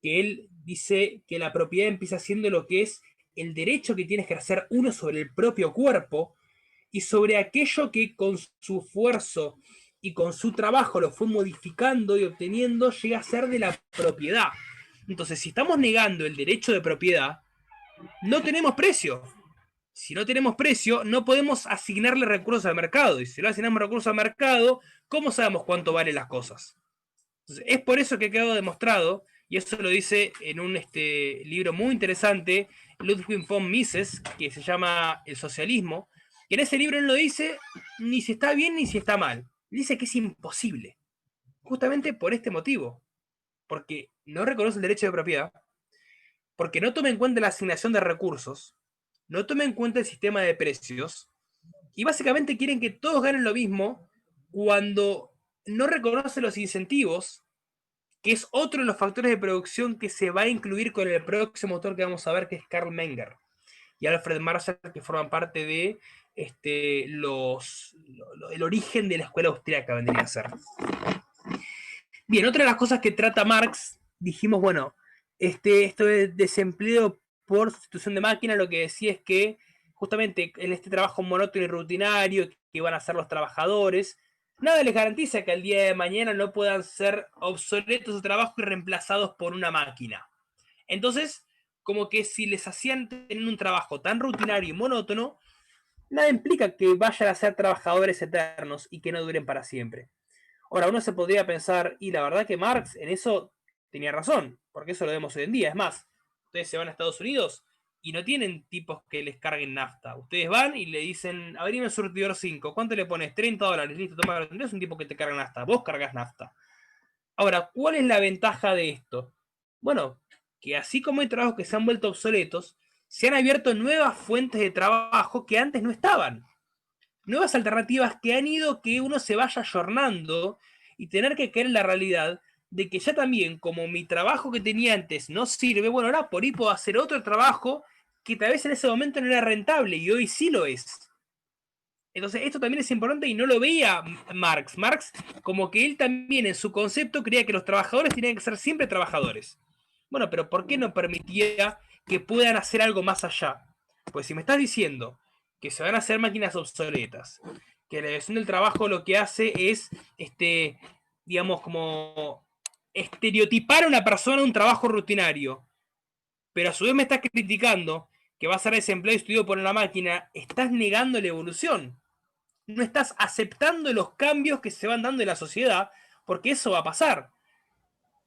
que él dice que la propiedad empieza siendo lo que es el derecho que tiene que ejercer uno sobre el propio cuerpo y sobre aquello que con su esfuerzo y con su trabajo lo fue modificando y obteniendo, llega a ser de la propiedad. Entonces, si estamos negando el derecho de propiedad, no tenemos precio. Si no tenemos precio, no podemos asignarle recursos al mercado. Y si no asignamos recursos al mercado, ¿cómo sabemos cuánto valen las cosas? Entonces, es por eso que ha quedado demostrado, y eso lo dice en un libro muy interesante, Ludwig von Mises, que se llama El socialismo, y en ese libro él no dice ni si está bien ni si está mal. Dice que es imposible. Justamente por este motivo. Porque no reconoce el derecho de propiedad, porque no toma en cuenta la asignación de recursos, no toma en cuenta el sistema de precios, y básicamente quieren que todos ganen lo mismo cuando no reconoce los incentivos, que es otro de los factores de producción que se va a incluir con el próximo autor que vamos a ver, que es Karl Menger y Alfred Marshall, que forman parte de el origen de la escuela austríaca, vendría a ser. Bien, otra de las cosas que trata Marx, dijimos, bueno, esto de desempleo por sustitución de máquina, lo que decía es que justamente en este trabajo monótono y rutinario que van a hacer los trabajadores, nada les garantiza que al día de mañana no puedan ser obsoletos su trabajo y reemplazados por una máquina. Entonces, como que si les hacían tener un trabajo tan rutinario y monótono, nada implica que vayan a ser trabajadores eternos y que no duren para siempre. Ahora, uno se podría pensar, y la verdad que Marx en eso tenía razón, porque eso lo vemos hoy en día. Es más, ustedes se van a Estados Unidos y no tienen tipos que les carguen nafta. Ustedes van y le dicen, abrime el surtidor 5, ¿cuánto le pones? $30, listo, toma, no es un tipo que te carga nafta, vos cargas nafta. Ahora, ¿cuál es la ventaja de esto? Bueno, que así como hay trabajos que se han vuelto obsoletos, se han abierto nuevas fuentes de trabajo que antes no estaban. Nuevas alternativas que han ido que uno se vaya ayornando y tener que creer en la realidad de que ya también, como mi trabajo que tenía antes no sirve, bueno, ahora por ahí puedo hacer otro trabajo que tal vez en ese momento no era rentable y hoy sí lo es. Entonces, esto también es importante y no lo veía Marx. Marx, como que él también en su concepto creía que los trabajadores tenían que ser siempre trabajadores. Bueno, pero ¿por qué no permitía que puedan hacer algo más allá? Pues si me estás diciendo que se van a hacer máquinas obsoletas, que la división del trabajo lo que hace es, digamos, como estereotipar a una persona un trabajo rutinario, pero a su vez me estás criticando que va a ser desempleado y estudiado por una máquina, estás negando la evolución. No estás aceptando los cambios que se van dando en la sociedad, porque eso va a pasar.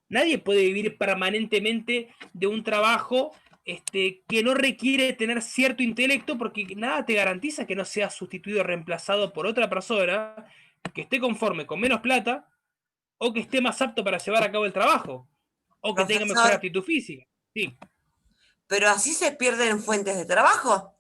Nadie puede vivir permanentemente de un trabajo que no requiere tener cierto intelecto, porque nada te garantiza que no sea sustituido o reemplazado por otra persona que esté conforme con menos plata o que esté más apto para llevar a cabo el trabajo o que tenga mejor Profesor, aptitud física. Sí. pero así se pierden fuentes de trabajo.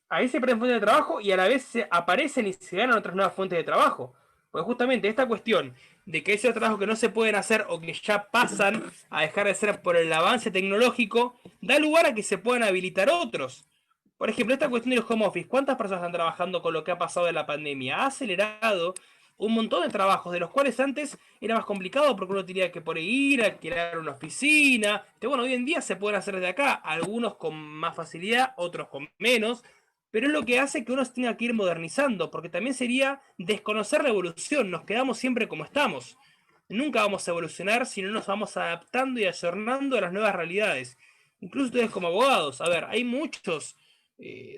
Ahí se prenden fuentes de trabajo y a la vez se aparecen y se ganan otras nuevas fuentes de trabajo. Porque justamente esta cuestión de que esos trabajos que no se pueden hacer o que ya pasan a dejar de ser por el avance tecnológico, da lugar a que se puedan habilitar otros. Por ejemplo, esta cuestión del home office, ¿cuántas personas están trabajando con lo que ha pasado en la pandemia? Ha acelerado un montón de trabajos, de los cuales antes era más complicado porque uno tenía que por ahí ir, alquilar una oficina. Bueno, hoy en día se pueden hacer desde acá, algunos con más facilidad, otros con menos, pero es lo que hace que uno se tenga que ir modernizando, porque también sería desconocer la evolución, nos quedamos siempre como estamos. Nunca vamos a evolucionar si no nos vamos adaptando y ayornando a las nuevas realidades. Incluso ustedes como abogados, a ver, hay muchos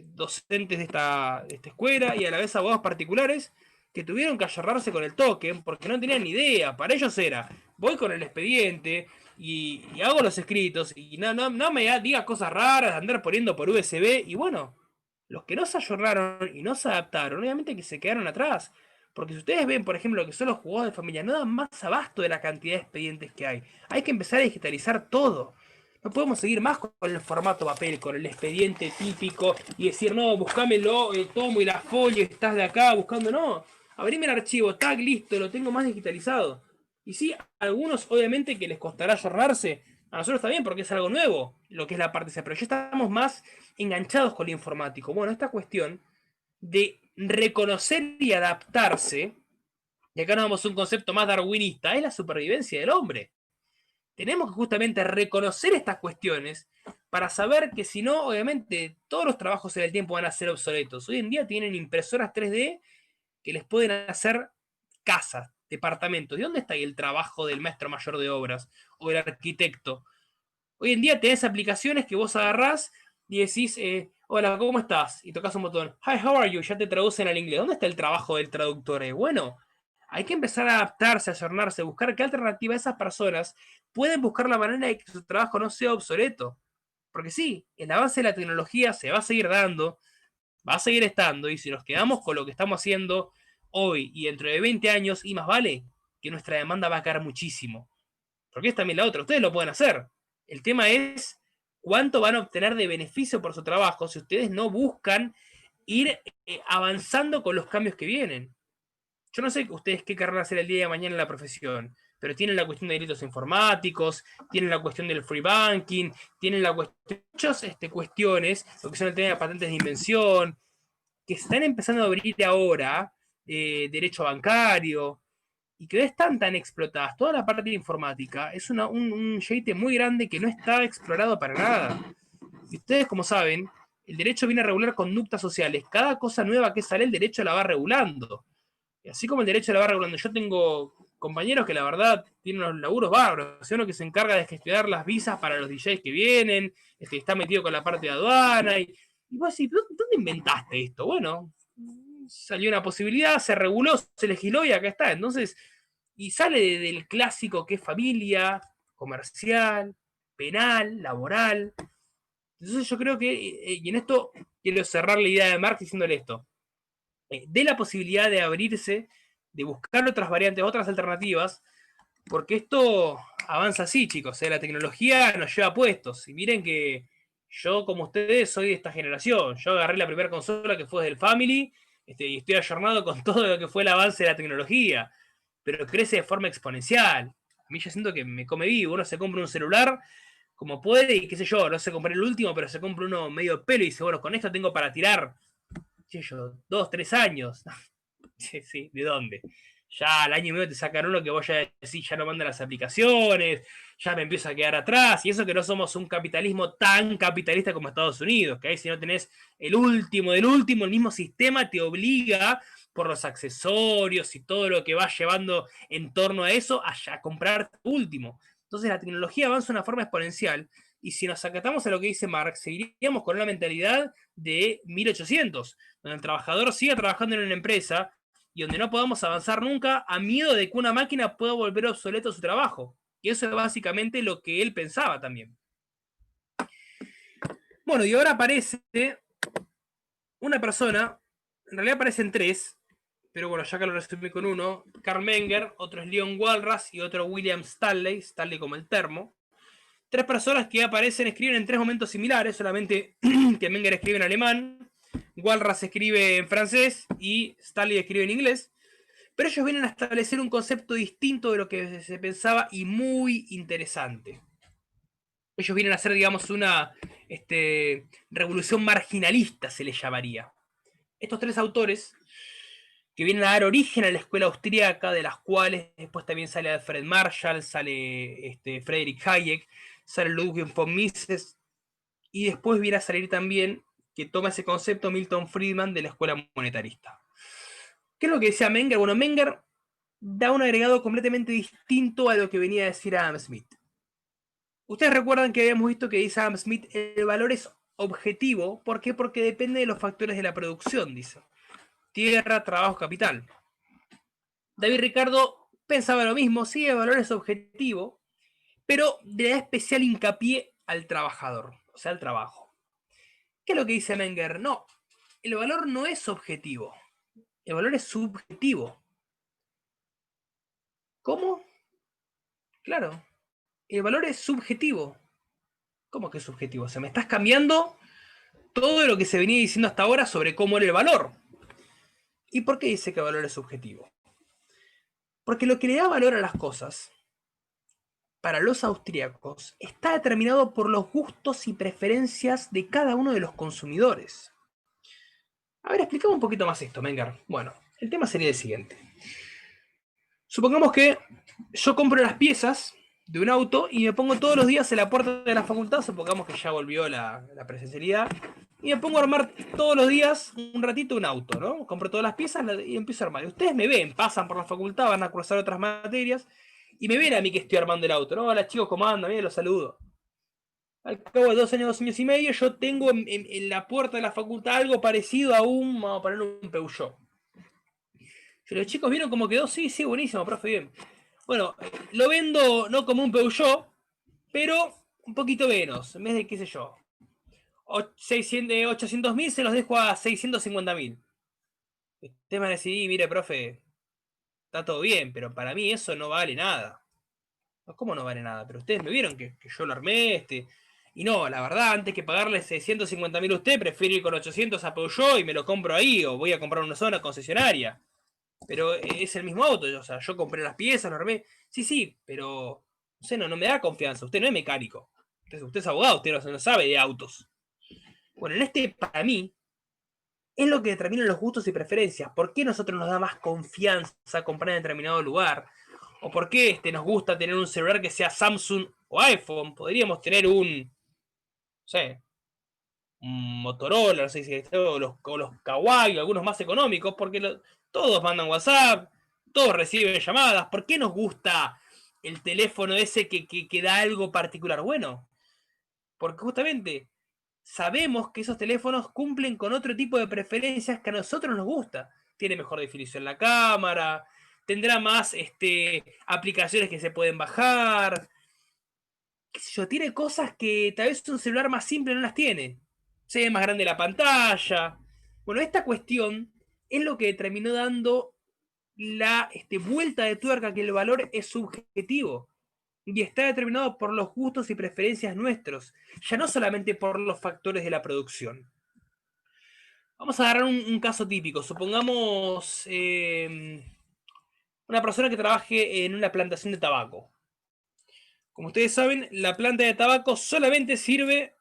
docentes de esta escuela y a la vez abogados particulares que tuvieron que ayornarse con el token porque no tenían ni idea. Para ellos era, voy con el expediente, y hago los escritos, y no me diga cosas raras, andar poniendo por USB, y bueno, los que no se ayornaron y no se adaptaron, obviamente que se quedaron atrás. Porque si ustedes ven, por ejemplo, lo que son los juegos de familia, no dan más abasto de la cantidad de expedientes que hay. Hay que empezar a digitalizar todo. No podemos seguir más con el formato papel, con el expediente típico y decir, no, buscámelo, el tomo y la folio, estás de acá buscando, no. Abrime el archivo, tag, listo, lo tengo más digitalizado. Y sí, a algunos obviamente que les costará ayornarse, a nosotros también porque es algo nuevo, lo que es la parte esa, pero ya estamos más enganchados con lo informático. Bueno, esta cuestión de reconocer y adaptarse, y acá nos vamos a un concepto más darwinista, es la supervivencia del hombre. Tenemos que justamente reconocer estas cuestiones para saber que si no, obviamente, todos los trabajos en el tiempo van a ser obsoletos. Hoy en día tienen impresoras 3D que les pueden hacer casas, departamentos. ¿De dónde está ahí el trabajo del maestro mayor de obras o del arquitecto? Hoy en día tenés aplicaciones que vos agarrás y decís, hola, ¿cómo estás? Y tocas un botón, hi, how are you? Ya te traducen al inglés. ¿Dónde está el trabajo del traductor? Bueno, hay que empezar a adaptarse, a ayornarse, buscar qué alternativa esas personas pueden buscar la manera de que su trabajo no sea obsoleto. Porque sí, el avance de la tecnología se va a seguir dando, va a seguir estando, y si nos quedamos con lo que estamos haciendo hoy y dentro de 20 años, y más vale que nuestra demanda va a caer muchísimo. Porque es también la otra, ustedes lo pueden hacer. El tema es cuánto van a obtener de beneficio por su trabajo si ustedes no buscan ir avanzando con los cambios que vienen. Yo no sé ustedes qué querrán hacer el día de mañana en la profesión, pero tienen la cuestión de delitos informáticos, tienen la cuestión del free banking, tienen la cuestión, muchas cuestiones, lo que son el tema de patentes de invención, que están empezando a abrir ahora, derecho bancario, y que no están tan explotadas. Toda la parte de informática es un yeite muy grande que no está explorado para nada. Y ustedes, como saben, el derecho viene a regular conductas sociales. Cada cosa nueva que sale, el derecho la va regulando. Y así como el derecho la va regulando, yo tengo compañeros que la verdad tienen unos laburos bárbaros. Hay uno que se encarga de gestionar las visas para los DJs que vienen, está metido con la parte de aduana. Y vos decís, ¿dónde inventaste esto? Bueno, salió una posibilidad, se reguló, se legisló y acá está. Entonces, y sale del clásico que es familia, comercial, penal, laboral. Entonces yo creo que, y en esto quiero cerrar la idea de Marx diciéndole esto, de la posibilidad de abrirse, de buscar otras variantes, otras alternativas, porque esto avanza así, chicos, la tecnología nos lleva a puestos, y miren que yo, como ustedes, soy de esta generación, yo agarré la primera consola que fue del Family, y estoy ayornado con todo lo que fue el avance de la tecnología, pero crece de forma exponencial. A mí yo siento que me come vivo, uno se compra un celular como puede y qué sé yo, no sé comprar el último, pero se compra uno medio pelo y dice, bueno, con esto tengo para tirar, qué sé yo, 2, 3 años. Sí, sí, ¿de dónde? Ya al año y medio te sacan uno que vos ya decís, ya no mandan las aplicaciones, ya me empiezo a quedar atrás, y eso que no somos un capitalismo tan capitalista como Estados Unidos, que ahí si no tenés el último del último, el mismo sistema te obliga por los accesorios y todo lo que vas llevando en torno a eso, a comprar último. Entonces la tecnología avanza de una forma exponencial, y si nos acatamos a lo que dice Marx, seguiríamos con una mentalidad de 1800, donde el trabajador siga trabajando en una empresa y donde no podamos avanzar nunca a miedo de que una máquina pueda volver obsoleto su trabajo. Y eso es básicamente lo que él pensaba también. Bueno, y ahora aparece una persona, en realidad aparecen tres, pero bueno, ya que lo resumí con uno, Karl Menger, otro es Leon Walras y otro William Stanley, Stanley como el termo. Tres personas que aparecen, escriben en tres momentos similares, solamente que Menger escribe en alemán, Walras escribe en francés y Stanley escribe en inglés. Pero ellos vienen a establecer un concepto distinto de lo que se pensaba y muy interesante. Ellos vienen a hacer, digamos, una revolución marginalista, se les llamaría. Estos tres autores, que vienen a dar origen a la escuela austríaca, de las cuales después también sale Alfred Marshall, sale Friedrich Hayek, sale Ludwig von Mises, y después viene a salir también, que toma ese concepto, Milton Friedman, de la escuela monetarista. ¿Qué es lo que decía Menger? Bueno, Menger da un agregado completamente distinto a lo que venía a decir Adam Smith. Ustedes recuerdan que habíamos visto que dice Adam Smith, el valor es objetivo. ¿Por qué? Porque depende de los factores de la producción, dice. Tierra, trabajo, capital. David Ricardo pensaba lo mismo, sí, el valor es objetivo, pero le da especial hincapié al trabajador, o sea, al trabajo. ¿Qué es lo que dice Menger? No, el valor no es objetivo, el valor es subjetivo. ¿Cómo? Claro, el valor es subjetivo. ¿Cómo que es subjetivo? O sea, me estás cambiando todo lo que se venía diciendo hasta ahora sobre cómo era el valor. ¿Y por qué dice que el valor es subjetivo? Porque lo que le da valor a las cosas, para los austríacos, está determinado por los gustos y preferencias de cada uno de los consumidores. A ver, explicame un poquito más esto, Menger. Bueno, el tema sería el siguiente. Supongamos que yo compro las piezas de un auto y me pongo todos los días en la puerta de la facultad, supongamos que ya volvió la presencialidad, y me pongo a armar todos los días un ratito un auto, ¿no? Compro todas las piezas y empiezo a armar. Y ustedes me ven, pasan por la facultad, van a cursar otras materias, y me ven a mí que estoy armando el auto, ¿no? Hola chicos, ¿cómo andan? Bien, los saludo. Al cabo de 2 años y medio, yo tengo en la puerta de la facultad algo parecido a vamos a poner un Peugeot. Si los chicos vieron cómo quedó, sí, sí, buenísimo, profe, bien. Bueno, lo vendo no como un Peugeot, pero un poquito menos, en vez de, qué sé yo, 800.000 se los dejo a 650.000. Ustedes van a decir, mire, profe, está todo bien, pero para mí eso no vale nada. ¿Cómo no vale nada? Pero ustedes me vieron que yo lo armé, y no, la verdad, antes que pagarle 650.000 a usted, prefiero ir con 800 a Peugeot y me lo compro ahí, o voy a comprar una zona concesionaria. Pero es el mismo auto, o sea, yo compré las piezas, lo armé. Sí, sí, pero no me da confianza, usted no es mecánico. Usted es abogado, usted no sabe de autos. Bueno, en este, para mí, es lo que determina los gustos y preferencias. ¿Por qué a nosotros nos da más confianza comprar en determinado lugar? ¿O por qué nos gusta tener un celular que sea Samsung o iPhone? Podríamos tener no sé, un Motorola, no sé si o los Kawaii, algunos más económicos, porque todos mandan WhatsApp, todos reciben llamadas. ¿Por qué nos gusta el teléfono ese que da algo particular? Bueno, porque justamente sabemos que esos teléfonos cumplen con otro tipo de preferencias que a nosotros nos gusta. Tiene mejor definición la cámara, tendrá más aplicaciones que se pueden bajar, qué sé yo, tiene cosas que tal vez un celular más simple no las tiene. Se ve más grande la pantalla. Bueno, esta cuestión es lo que terminó dando la vuelta de tuerca, que el valor es subjetivo y está determinado por los gustos y preferencias nuestros, ya no solamente por los factores de la producción. Vamos a agarrar un caso típico. Supongamos una persona que trabaje en una plantación de tabaco. Como ustedes saben, la planta de tabaco solamente sirve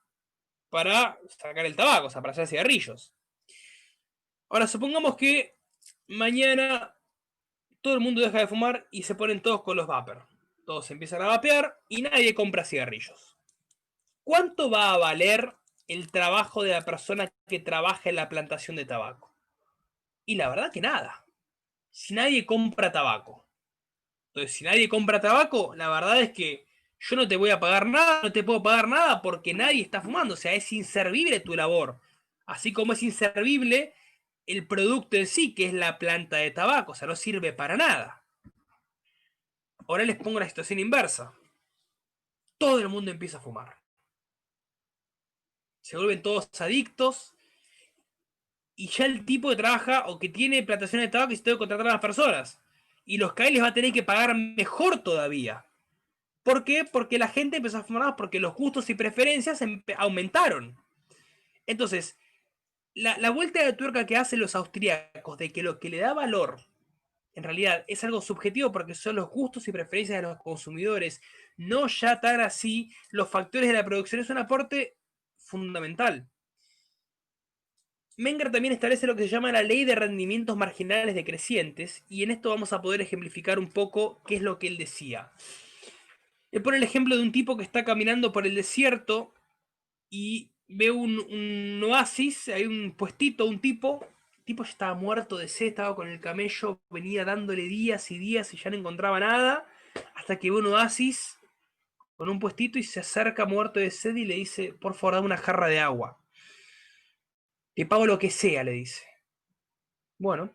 para sacar el tabaco, o sea, para hacer cigarrillos. Ahora, supongamos que mañana todo el mundo deja de fumar y se ponen todos con los vapor. Todos empiezan a vapear y nadie compra cigarrillos. ¿Cuánto va a valer el trabajo de la persona que trabaja en la plantación de tabaco? Y la verdad que nada. Si nadie compra tabaco. Entonces, si nadie compra tabaco, la verdad es que yo no te voy a pagar nada, no te puedo pagar nada porque nadie está fumando. O sea, es inservible tu labor. Así como es inservible el producto en sí, que es la planta de tabaco. O sea, no sirve para nada. Ahora les pongo la situación inversa. Todo el mundo empieza a fumar. Se vuelven todos adictos. Y ya el tipo que trabaja o que tiene plantaciones de tabaco y se debe contratar a las personas. Y los CAE les va a tener que pagar mejor todavía. ¿Por qué? Porque la gente empezó a fumar más, porque los gustos y preferencias aumentaron. Entonces, la vuelta de tuerca que hacen los austríacos de que lo que le da valor en realidad es algo subjetivo porque son los gustos y preferencias de los consumidores, no ya tan así los factores de la producción, es un aporte fundamental. Menger también establece lo que se llama la ley de rendimientos marginales decrecientes, y en esto vamos a poder ejemplificar un poco qué es lo que él decía. Él pone el ejemplo de un tipo que está caminando por el desierto y ve un oasis, hay un puestito, un tipo. El tipo ya estaba muerto de sed, estaba con el camello, venía dándole días y días y ya no encontraba nada, hasta que ve un oasis con un puestito y se acerca muerto de sed y le dice, por favor, dame una jarra de agua. Te pago lo que sea, le dice. Bueno,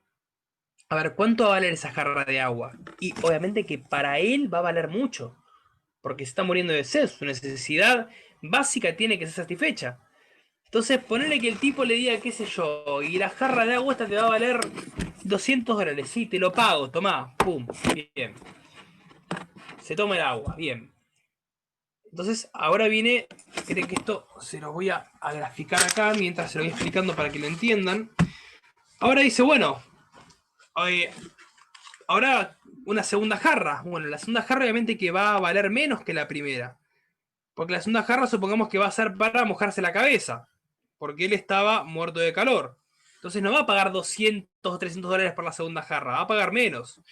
a ver, ¿cuánto va a valer esa jarra de agua? Y obviamente que para él va a valer mucho, porque se está muriendo de sed, su necesidad básica tiene que ser satisfecha. Entonces, ponerle que el tipo le diga, qué sé yo, y la jarra de agua esta te va a valer $200, sí, te lo pago, tomá, pum, bien. Se toma el agua, bien. Entonces, ahora viene, creo que esto se lo voy a graficar acá mientras se lo voy explicando para que lo entiendan. Ahora dice, bueno, ahora una segunda jarra. Bueno, la segunda jarra obviamente que va a valer menos que la primera. Porque la segunda jarra supongamos que va a ser para mojarse la cabeza. Porque él estaba muerto de calor. Entonces no va a pagar 200 o $300 por la segunda jarra, va a pagar menos.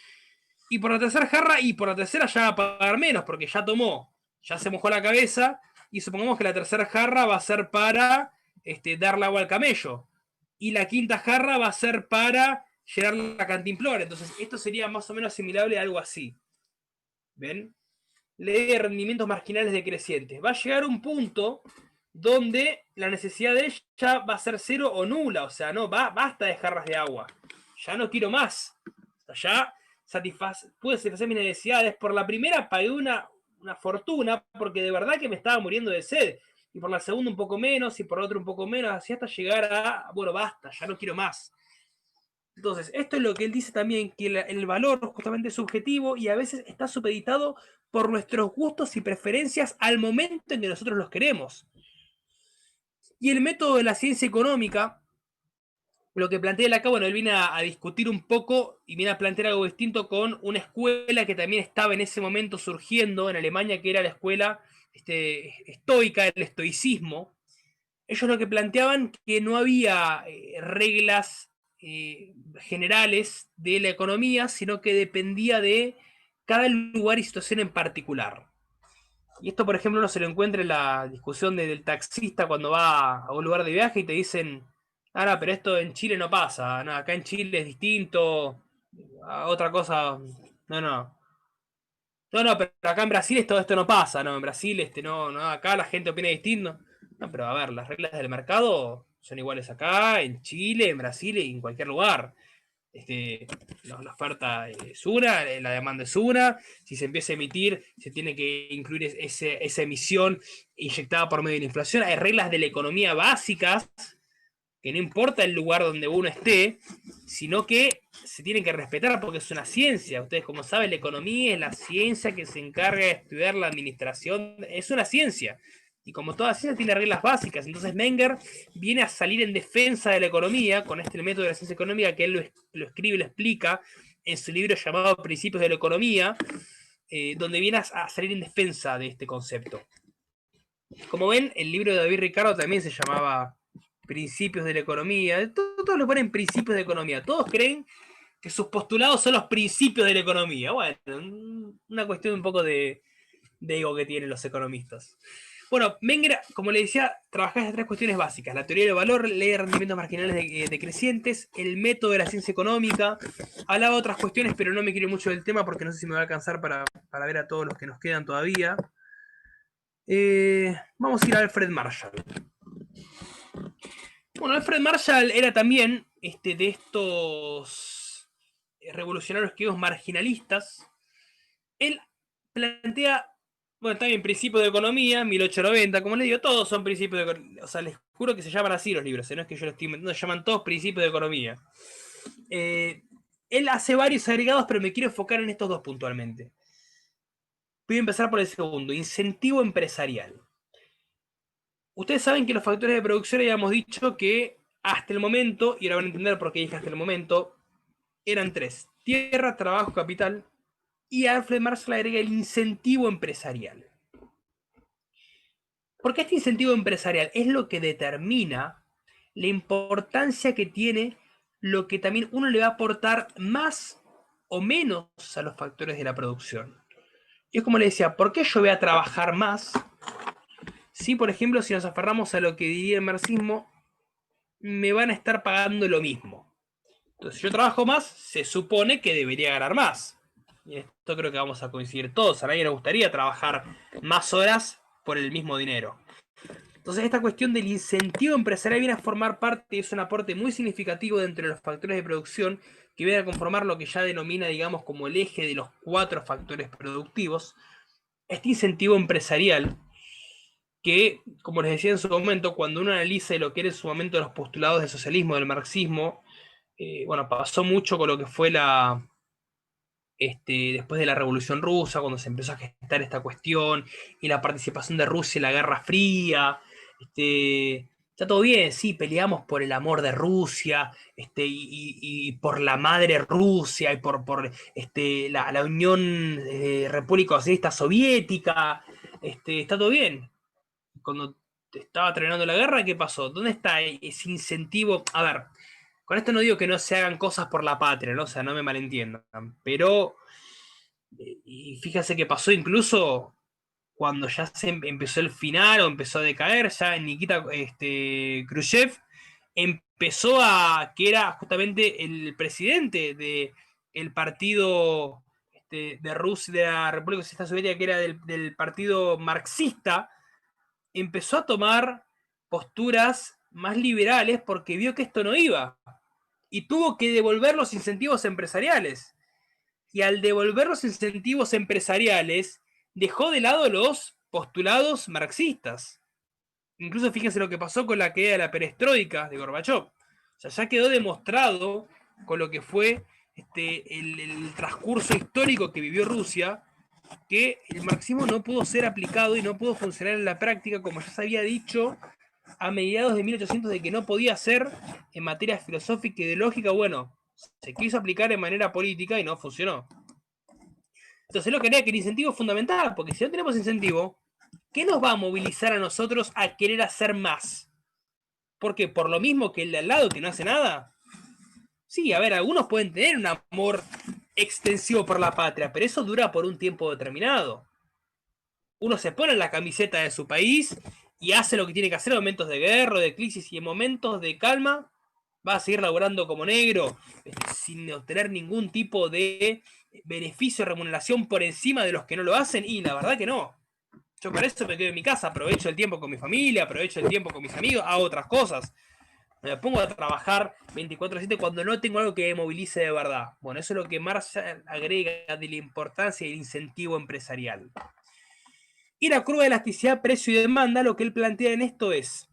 Y por la tercera jarra, y por la tercera ya va a pagar menos, porque ya tomó, ya se mojó la cabeza, y supongamos que la tercera jarra va a ser para darle agua al camello. Y la quinta jarra va a ser para llenar la cantimplora. Entonces, esto sería más o menos asimilable a algo así. ¿Ven? Ley de rendimientos marginales decrecientes. Va a llegar un punto donde la necesidad de ella va a ser cero o nula. O sea, no, basta de jarras de agua. Ya no quiero más. O sea, ya pude satisfacer mis necesidades. Por la primera pagué una fortuna porque de verdad que me estaba muriendo de sed. Y por la segunda un poco menos, y por la otra un poco menos, así hasta llegar a, bueno, basta, ya no quiero más. Entonces, esto es lo que él dice también, que el valor justamente es subjetivo y a veces está supeditado por nuestros gustos y preferencias al momento en que nosotros los queremos. Y el método de la ciencia económica, lo que plantea él acá, bueno, él viene a discutir un poco y viene a plantear algo distinto con una escuela que también estaba en ese momento surgiendo en Alemania, que era la escuela estoica, el estoicismo. Ellos lo que planteaban que no había reglas generales de la economía, sino que dependía de cada lugar y situación en particular. Y esto, por ejemplo, uno se lo encuentra en la discusión del taxista cuando va a un lugar de viaje y te dicen, ah, no, pero esto en Chile no pasa, no, acá en Chile es distinto, otra cosa, no, no. No, no, pero acá en Brasil esto no pasa, no, en Brasil no, acá la gente opina distinto. No, pero a ver, las reglas del mercado son iguales acá, en Chile, en Brasil y en cualquier lugar. La oferta es una, la demanda es una, si se empieza a emitir, se tiene que incluir esa emisión inyectada por medio de la inflación. Hay reglas de la economía básicas que no importa el lugar donde uno esté, sino que se tienen que respetar porque es una ciencia. Ustedes, como saben, la economía es la ciencia que se encarga de estudiar la administración, es una ciencia. Y como toda ciencia tiene reglas básicas, entonces Menger viene a salir en defensa de la economía con este método de la ciencia económica que él lo escribe y lo explica en su libro llamado Principios de la Economía, donde viene a salir en defensa de este concepto. Como ven, el libro de David Ricardo también se llamaba Principios de la Economía. Todos lo ponen principios de economía. Todos creen que sus postulados son los principios de la economía. Bueno, una cuestión un poco de ego que tienen los economistas. Bueno, Menger, como le decía, trabaja estas tres cuestiones básicas. La teoría del valor, ley de rendimientos marginales decrecientes, el método de la ciencia económica. Hablaba de otras cuestiones, pero no me quiero mucho del tema porque no sé si me va a alcanzar para ver a todos los que nos quedan todavía. Vamos a ir a Alfred Marshall. Bueno, Alfred Marshall era también de estos revolucionarios que marginalistas. Él plantea, bueno, también principios de economía, 1890, como les digo, todos son principios de economía. O sea, les juro que se llaman así los libros, no es que yo lo estoy inventando, se llaman todos principios de economía. Él hace varios agregados, pero me quiero enfocar en estos dos puntualmente. Voy a empezar por el segundo, incentivo empresarial. Ustedes saben que los factores de producción habíamos dicho que hasta el momento, y ahora van a entender por qué dije hasta el momento, eran tres: tierra, trabajo, capital, y Alfred Marshall agrega el incentivo empresarial. Porque este incentivo empresarial es lo que determina la importancia que tiene lo que también uno le va a aportar más o menos a los factores de la producción. Y es como le decía, ¿por qué yo voy a trabajar más? Si, por ejemplo, si nos aferramos a lo que diría el marxismo, me van a estar pagando lo mismo. Entonces, si yo trabajo más, se supone que debería ganar más. Y esto creo que vamos a coincidir todos. A nadie nos gustaría trabajar más horas por el mismo dinero. Entonces, esta cuestión del incentivo empresarial viene a formar parte, es un aporte muy significativo dentro de los factores de producción que viene a conformar lo que ya denomina, digamos, como el eje de los 4 factores productivos. este incentivo empresarial que, como les decía en su momento, cuando uno analiza lo que era en su momento los postulados del socialismo, del marxismo, bueno, pasó mucho con lo que fue después de la Revolución Rusa, cuando se empezó a gestar esta cuestión, y la participación de Rusia en la Guerra Fría. Está todo bien, sí, peleamos por el amor de Rusia, y por la madre Rusia, y por la Unión República Socialista Soviética. Está todo bien. Cuando estaba terminando la guerra, ¿qué pasó? ¿Dónde está ese incentivo? A ver, con esto no digo que no se hagan cosas por la patria, ¿no? O sea, no me malentiendan, pero y fíjase que pasó incluso cuando ya se empezó el final o empezó a decaer, ya Nikita Khrushchev empezó que era justamente el presidente del partido de Rusia, de la República Socialista Soviética, que era del partido marxista, empezó a tomar posturas más liberales porque vio que esto no iba y tuvo que devolver los incentivos empresariales. Y al devolver los incentivos empresariales, dejó de lado los postulados marxistas. Incluso fíjense lo que pasó con la caída de la perestroika de Gorbachev. O sea, ya quedó demostrado con lo que fue el transcurso histórico que vivió Rusia, que el marxismo no pudo ser aplicado y no pudo funcionar en la práctica, como ya se había dicho a mediados de 1800 de que no podía ser en materia filosófica y ideológica. Bueno, se quiso aplicar en manera política y no funcionó. Entonces lo que haría que el incentivo es fundamental, porque si no tenemos incentivo, ¿qué nos va a movilizar a nosotros a querer hacer más? Porque por lo mismo que el de al lado que no hace nada. Sí, a ver, algunos pueden tener un amor extensivo por la patria, pero eso dura por un tiempo determinado. Uno se pone en la camiseta de su país y hace lo que tiene que hacer en momentos de guerra, de crisis, y en momentos de calma va a seguir laborando como negro, sin obtener ningún tipo de beneficio o remuneración por encima de los que no lo hacen, y la verdad que no. Yo para eso me quedo en mi casa, aprovecho el tiempo con mi familia, aprovecho el tiempo con mis amigos, hago otras cosas. Me pongo a trabajar 24/7 cuando no tengo algo que me movilice de verdad. Bueno, eso es lo que Marx agrega de la importancia del incentivo empresarial. Y la curva de elasticidad precio y demanda, lo que él plantea en esto es,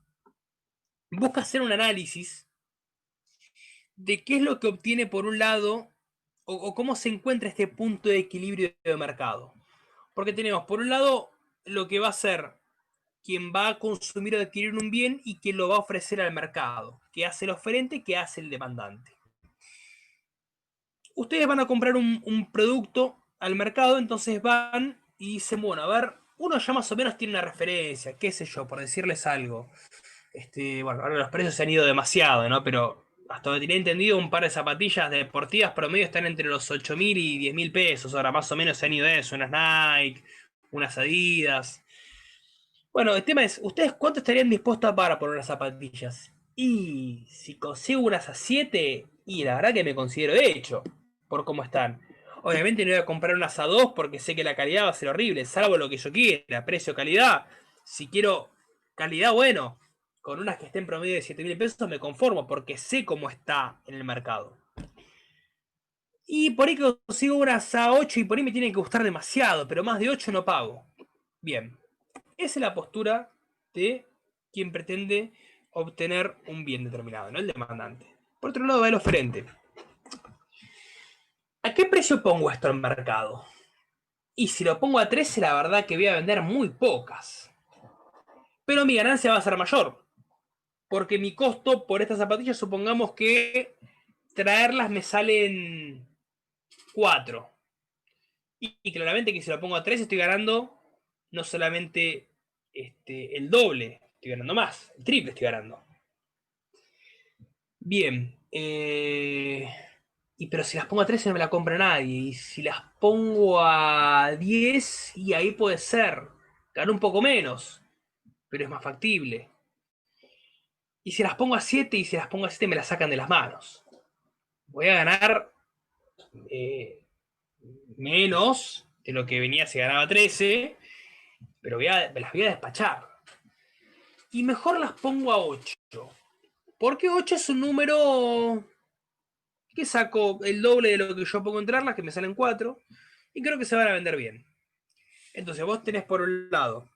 busca hacer un análisis de qué es lo que obtiene por un lado, o cómo se encuentra este punto de equilibrio de mercado. Porque tenemos por un lado lo que va a ser quien va a consumir o adquirir un bien y quien lo va a ofrecer al mercado. ¿Qué hace el oferente y qué hace el demandante? Ustedes van a comprar un producto al mercado, entonces van y dicen, bueno, a ver, uno ya más o menos tiene una referencia, qué sé yo, por decirles algo. Bueno, ahora los precios se han ido demasiado, ¿no? Pero hasta donde tenía entendido, un par de zapatillas deportivas promedio están entre los 8.000 y 10.000 pesos. Ahora más o menos se han ido eso, unas Nike, unas Adidas. Bueno, el tema es, ¿ustedes cuánto estarían dispuestos a pagar por unas zapatillas? Y si consigo unas a 7, y la verdad que me considero hecho, por cómo están. Obviamente no voy a comprar unas a 2 porque sé que la calidad va a ser horrible, salvo lo que yo quiera, precio-calidad. Si quiero calidad, bueno, con unas que estén promedio de 7.000 pesos me conformo porque sé cómo está en el mercado. Y por ahí consigo unas a 8 y por ahí me tienen que gustar demasiado, pero más de 8 no pago. Bien, esa es la postura de quien pretende obtener un bien determinado, no el demandante. Por otro lado va el oferente. ¿A qué precio pongo esto en mercado? Y si lo pongo a 13, la verdad que voy a vender muy pocas. Pero mi ganancia va a ser mayor. Porque mi costo por estas zapatillas, supongamos que traerlas me salen 4. Y claramente que si lo pongo a 3 estoy ganando no solamente el doble, estoy ganando más, el triple estoy ganando. Bien. Pero si las pongo a 13 no me la compra nadie. Y si las pongo a 10, y ahí puede ser. Gano un poco menos, pero es más factible. Y si las pongo a 7 y si las pongo a 7 me las sacan de las manos. Voy a ganar menos de lo que venía si ganaba 13, pero me las voy a despachar. Y mejor las pongo a 8. Porque 8 es un número que saco el doble de lo que yo pongo entrarlas, que me salen 4, y creo que se van a vender bien. Entonces vos tenés por un lado,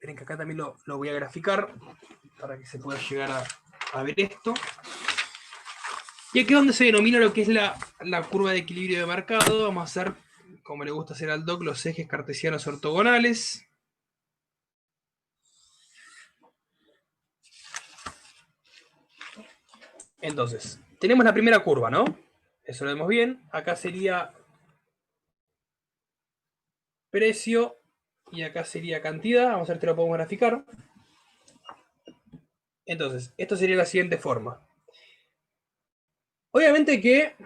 miren que acá también lo voy a graficar para que se pueda llegar a ver esto. Y aquí es donde se denomina lo que es la curva de equilibrio de mercado. Vamos a hacer, como le gusta hacer al doc, los ejes cartesianos ortogonales. Entonces, tenemos la primera curva, ¿no? Eso lo vemos bien. Acá sería precio y acá sería cantidad. Vamos a ver si lo podemos graficar. Entonces, esto sería la siguiente forma. Obviamente que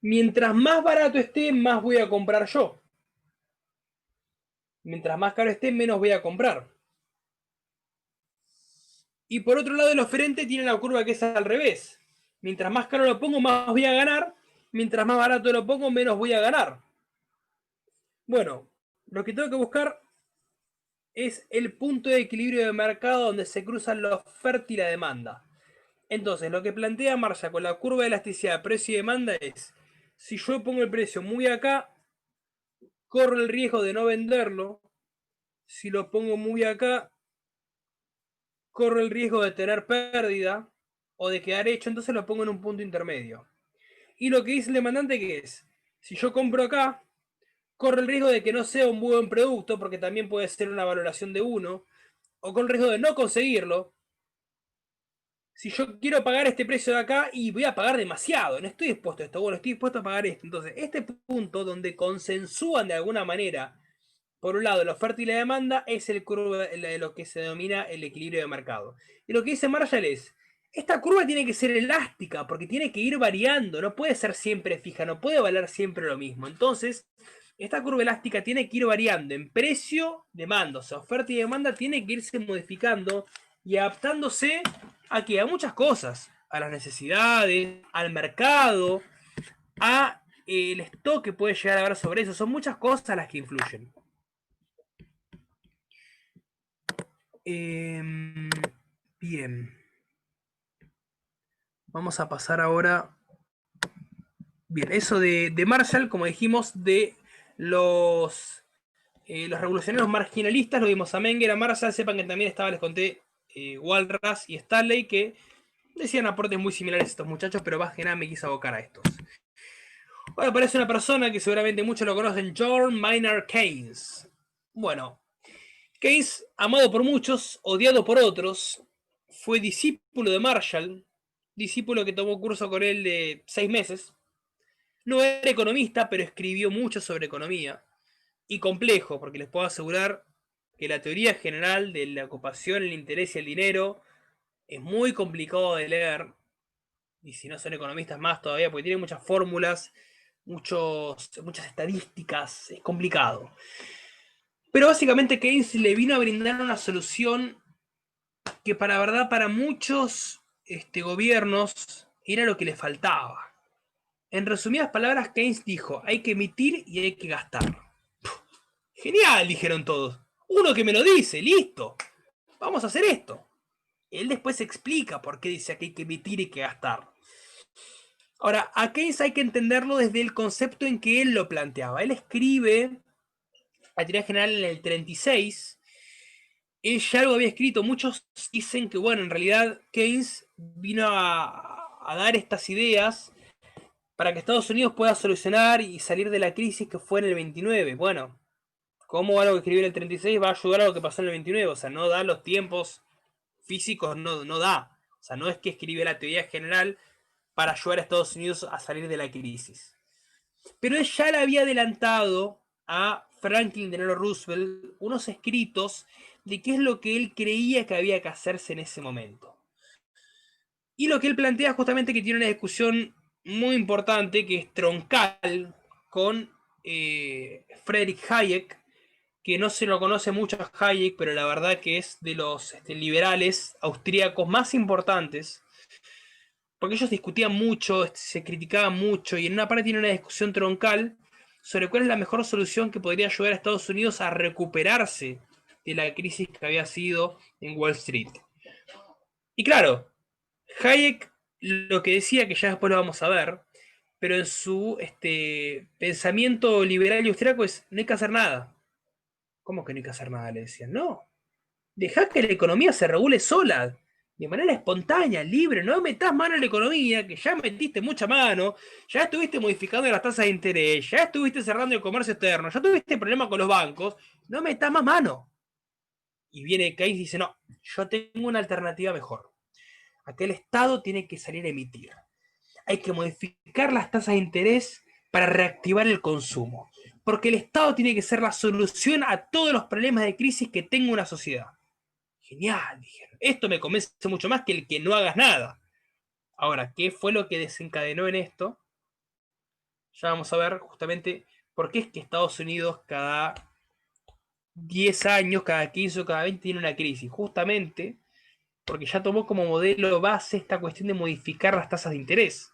mientras más barato esté, más voy a comprar yo. Mientras más caro esté, menos voy a comprar. Y por otro lado, el oferente tiene la curva que es al revés. Mientras más caro lo pongo, más voy a ganar. Mientras más barato lo pongo, menos voy a ganar. Bueno, lo que tengo que buscar es el punto de equilibrio de mercado donde se cruzan la oferta y la demanda. Entonces, lo que plantea Marshall con la curva de elasticidad de precio y demanda es, si yo pongo el precio muy acá, corro el riesgo de no venderlo. Si lo pongo muy acá, corro el riesgo de tener pérdida o de quedar hecho, entonces lo pongo en un punto intermedio. Y lo que dice el demandante que es, si yo compro acá, corro el riesgo de que no sea un buen producto, porque también puede ser una valoración de 1, o con el riesgo de no conseguirlo. Si yo quiero pagar este precio de acá y voy a pagar demasiado, no estoy dispuesto a esto, bueno, estoy dispuesto a pagar esto. Entonces, este punto donde consensúan de alguna manera, por un lado, la oferta y la demanda, es el curva, lo que se denomina el equilibrio de mercado. Y lo que dice Marshall es, esta curva tiene que ser elástica, porque tiene que ir variando, no puede ser siempre fija, no puede valer siempre lo mismo. Entonces, esta curva elástica tiene que ir variando en precio, demanda, o sea, oferta y demanda tiene que irse modificando y adaptándose a que a muchas cosas, a las necesidades, al mercado, a el stock que puede llegar a haber sobre eso. Son muchas cosas las que influyen. Bien. Vamos a pasar ahora. Bien, eso de Marshall, como dijimos, de los revolucionarios marginalistas, lo vimos a Menger, a Marshall, sepan que también estaba, les conté, Walras y Stanley, que decían aportes muy similares a estos muchachos, pero más que nada me quise abocar a estos. Ahora aparece una persona que seguramente muchos lo conocen, John Maynard Keynes. Bueno, Keynes, amado por muchos, odiado por otros, fue discípulo de Marshall, discípulo que tomó curso con él de 6 meses. No era economista, pero escribió mucho sobre economía. Y complejo, porque les puedo asegurar que la teoría general de la ocupación, el interés y el dinero es muy complicado de leer. Y si no son economistas más todavía, porque tiene muchas fórmulas, muchas estadísticas, es complicado. Pero básicamente Keynes le vino a brindar una solución que para verdad para muchos gobiernos era lo que les faltaba. En resumidas palabras, Keynes dijo, hay que emitir y hay que gastar. Genial, dijeron todos. Uno que me lo dice, listo. Vamos a hacer esto. Él después explica por qué dice que hay que emitir y que gastar. Ahora, a Keynes hay que entenderlo desde el concepto en que él lo planteaba. Él escribe la teoría general en el 36. Él ya algo había escrito. Muchos dicen que, bueno, en realidad Keynes vino a dar estas ideas para que Estados Unidos pueda solucionar y salir de la crisis que fue en el 29. Bueno, ¿cómo algo que escribió en el 36 va a ayudar a lo que pasó en el 29? O sea, no da los tiempos físicos, no da. O sea, no es que escribió la teoría general para ayudar a Estados Unidos a salir de la crisis. Pero él ya le había adelantado a Franklin Delano Roosevelt unos escritos de qué es lo que él creía que había que hacerse en ese momento. Y lo que él plantea justamente que tiene una discusión muy importante, que es troncal, con Friedrich Hayek, que no se lo conoce mucho a Hayek, pero la verdad que es de los liberales austríacos más importantes, porque ellos discutían mucho, se criticaban mucho, y en una parte tiene una discusión troncal sobre cuál es la mejor solución que podría ayudar a Estados Unidos a recuperarse de la crisis que había sido en Wall Street. Y claro, Hayek lo que decía, que ya después lo vamos a ver, pero en su pensamiento liberal y austríaco es, no hay que hacer nada. ¿Cómo que no hay que hacer nada? Le decían. No, dejá que la economía se regule sola, de manera espontánea, libre. No metas mano en la economía, que ya metiste mucha mano, ya estuviste modificando las tasas de interés, ya estuviste cerrando el comercio externo, ya tuviste problemas con los bancos. No metas más mano. Y viene Keynes y dice, no, yo tengo una alternativa mejor. Aquel Estado tiene que salir a emitir. Hay que modificar las tasas de interés para reactivar el consumo. Porque el Estado tiene que ser la solución a todos los problemas de crisis que tenga una sociedad. Genial, dijeron. Esto me convence mucho más que el que no hagas nada. Ahora, ¿qué fue lo que desencadenó en esto? Ya vamos a ver justamente por qué es que Estados Unidos cada 10 años, cada 15 o cada 20 tiene una crisis. Justamente porque ya tomó como modelo base esta cuestión de modificar las tasas de interés.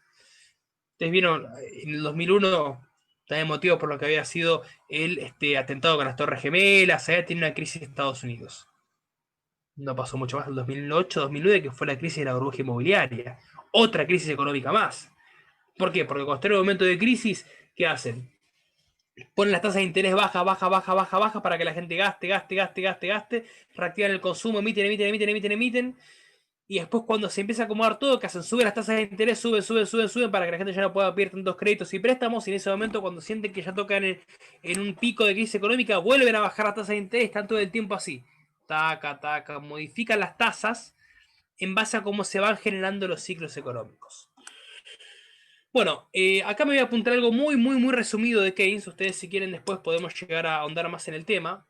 Ustedes vieron, en el 2001, también motivo por lo que había sido el atentado con las Torres Gemelas, había tenido una crisis en Estados Unidos. No pasó mucho más, el 2008-2009, que fue la crisis de la burbuja inmobiliaria. Otra crisis económica más. ¿Por qué? Porque cuando está en un momento de crisis, ¿qué hacen? Ponen las tasas de interés baja para que la gente gaste, reactivan el consumo, emiten. Y después cuando se empieza a acomodar todo, que hacen? Suben las tasas de interés, suben para que la gente ya no pueda pedir tantos créditos y préstamos. Y en ese momento, cuando sienten que ya tocan en un pico de crisis económica, vuelven a bajar las tasas de interés, están todo el tiempo así. Taca, modifican las tasas en base a cómo se van generando los ciclos económicos. Bueno, acá me voy a apuntar algo muy resumido de Keynes. Ustedes, si quieren, después podemos llegar a ahondar más en el tema.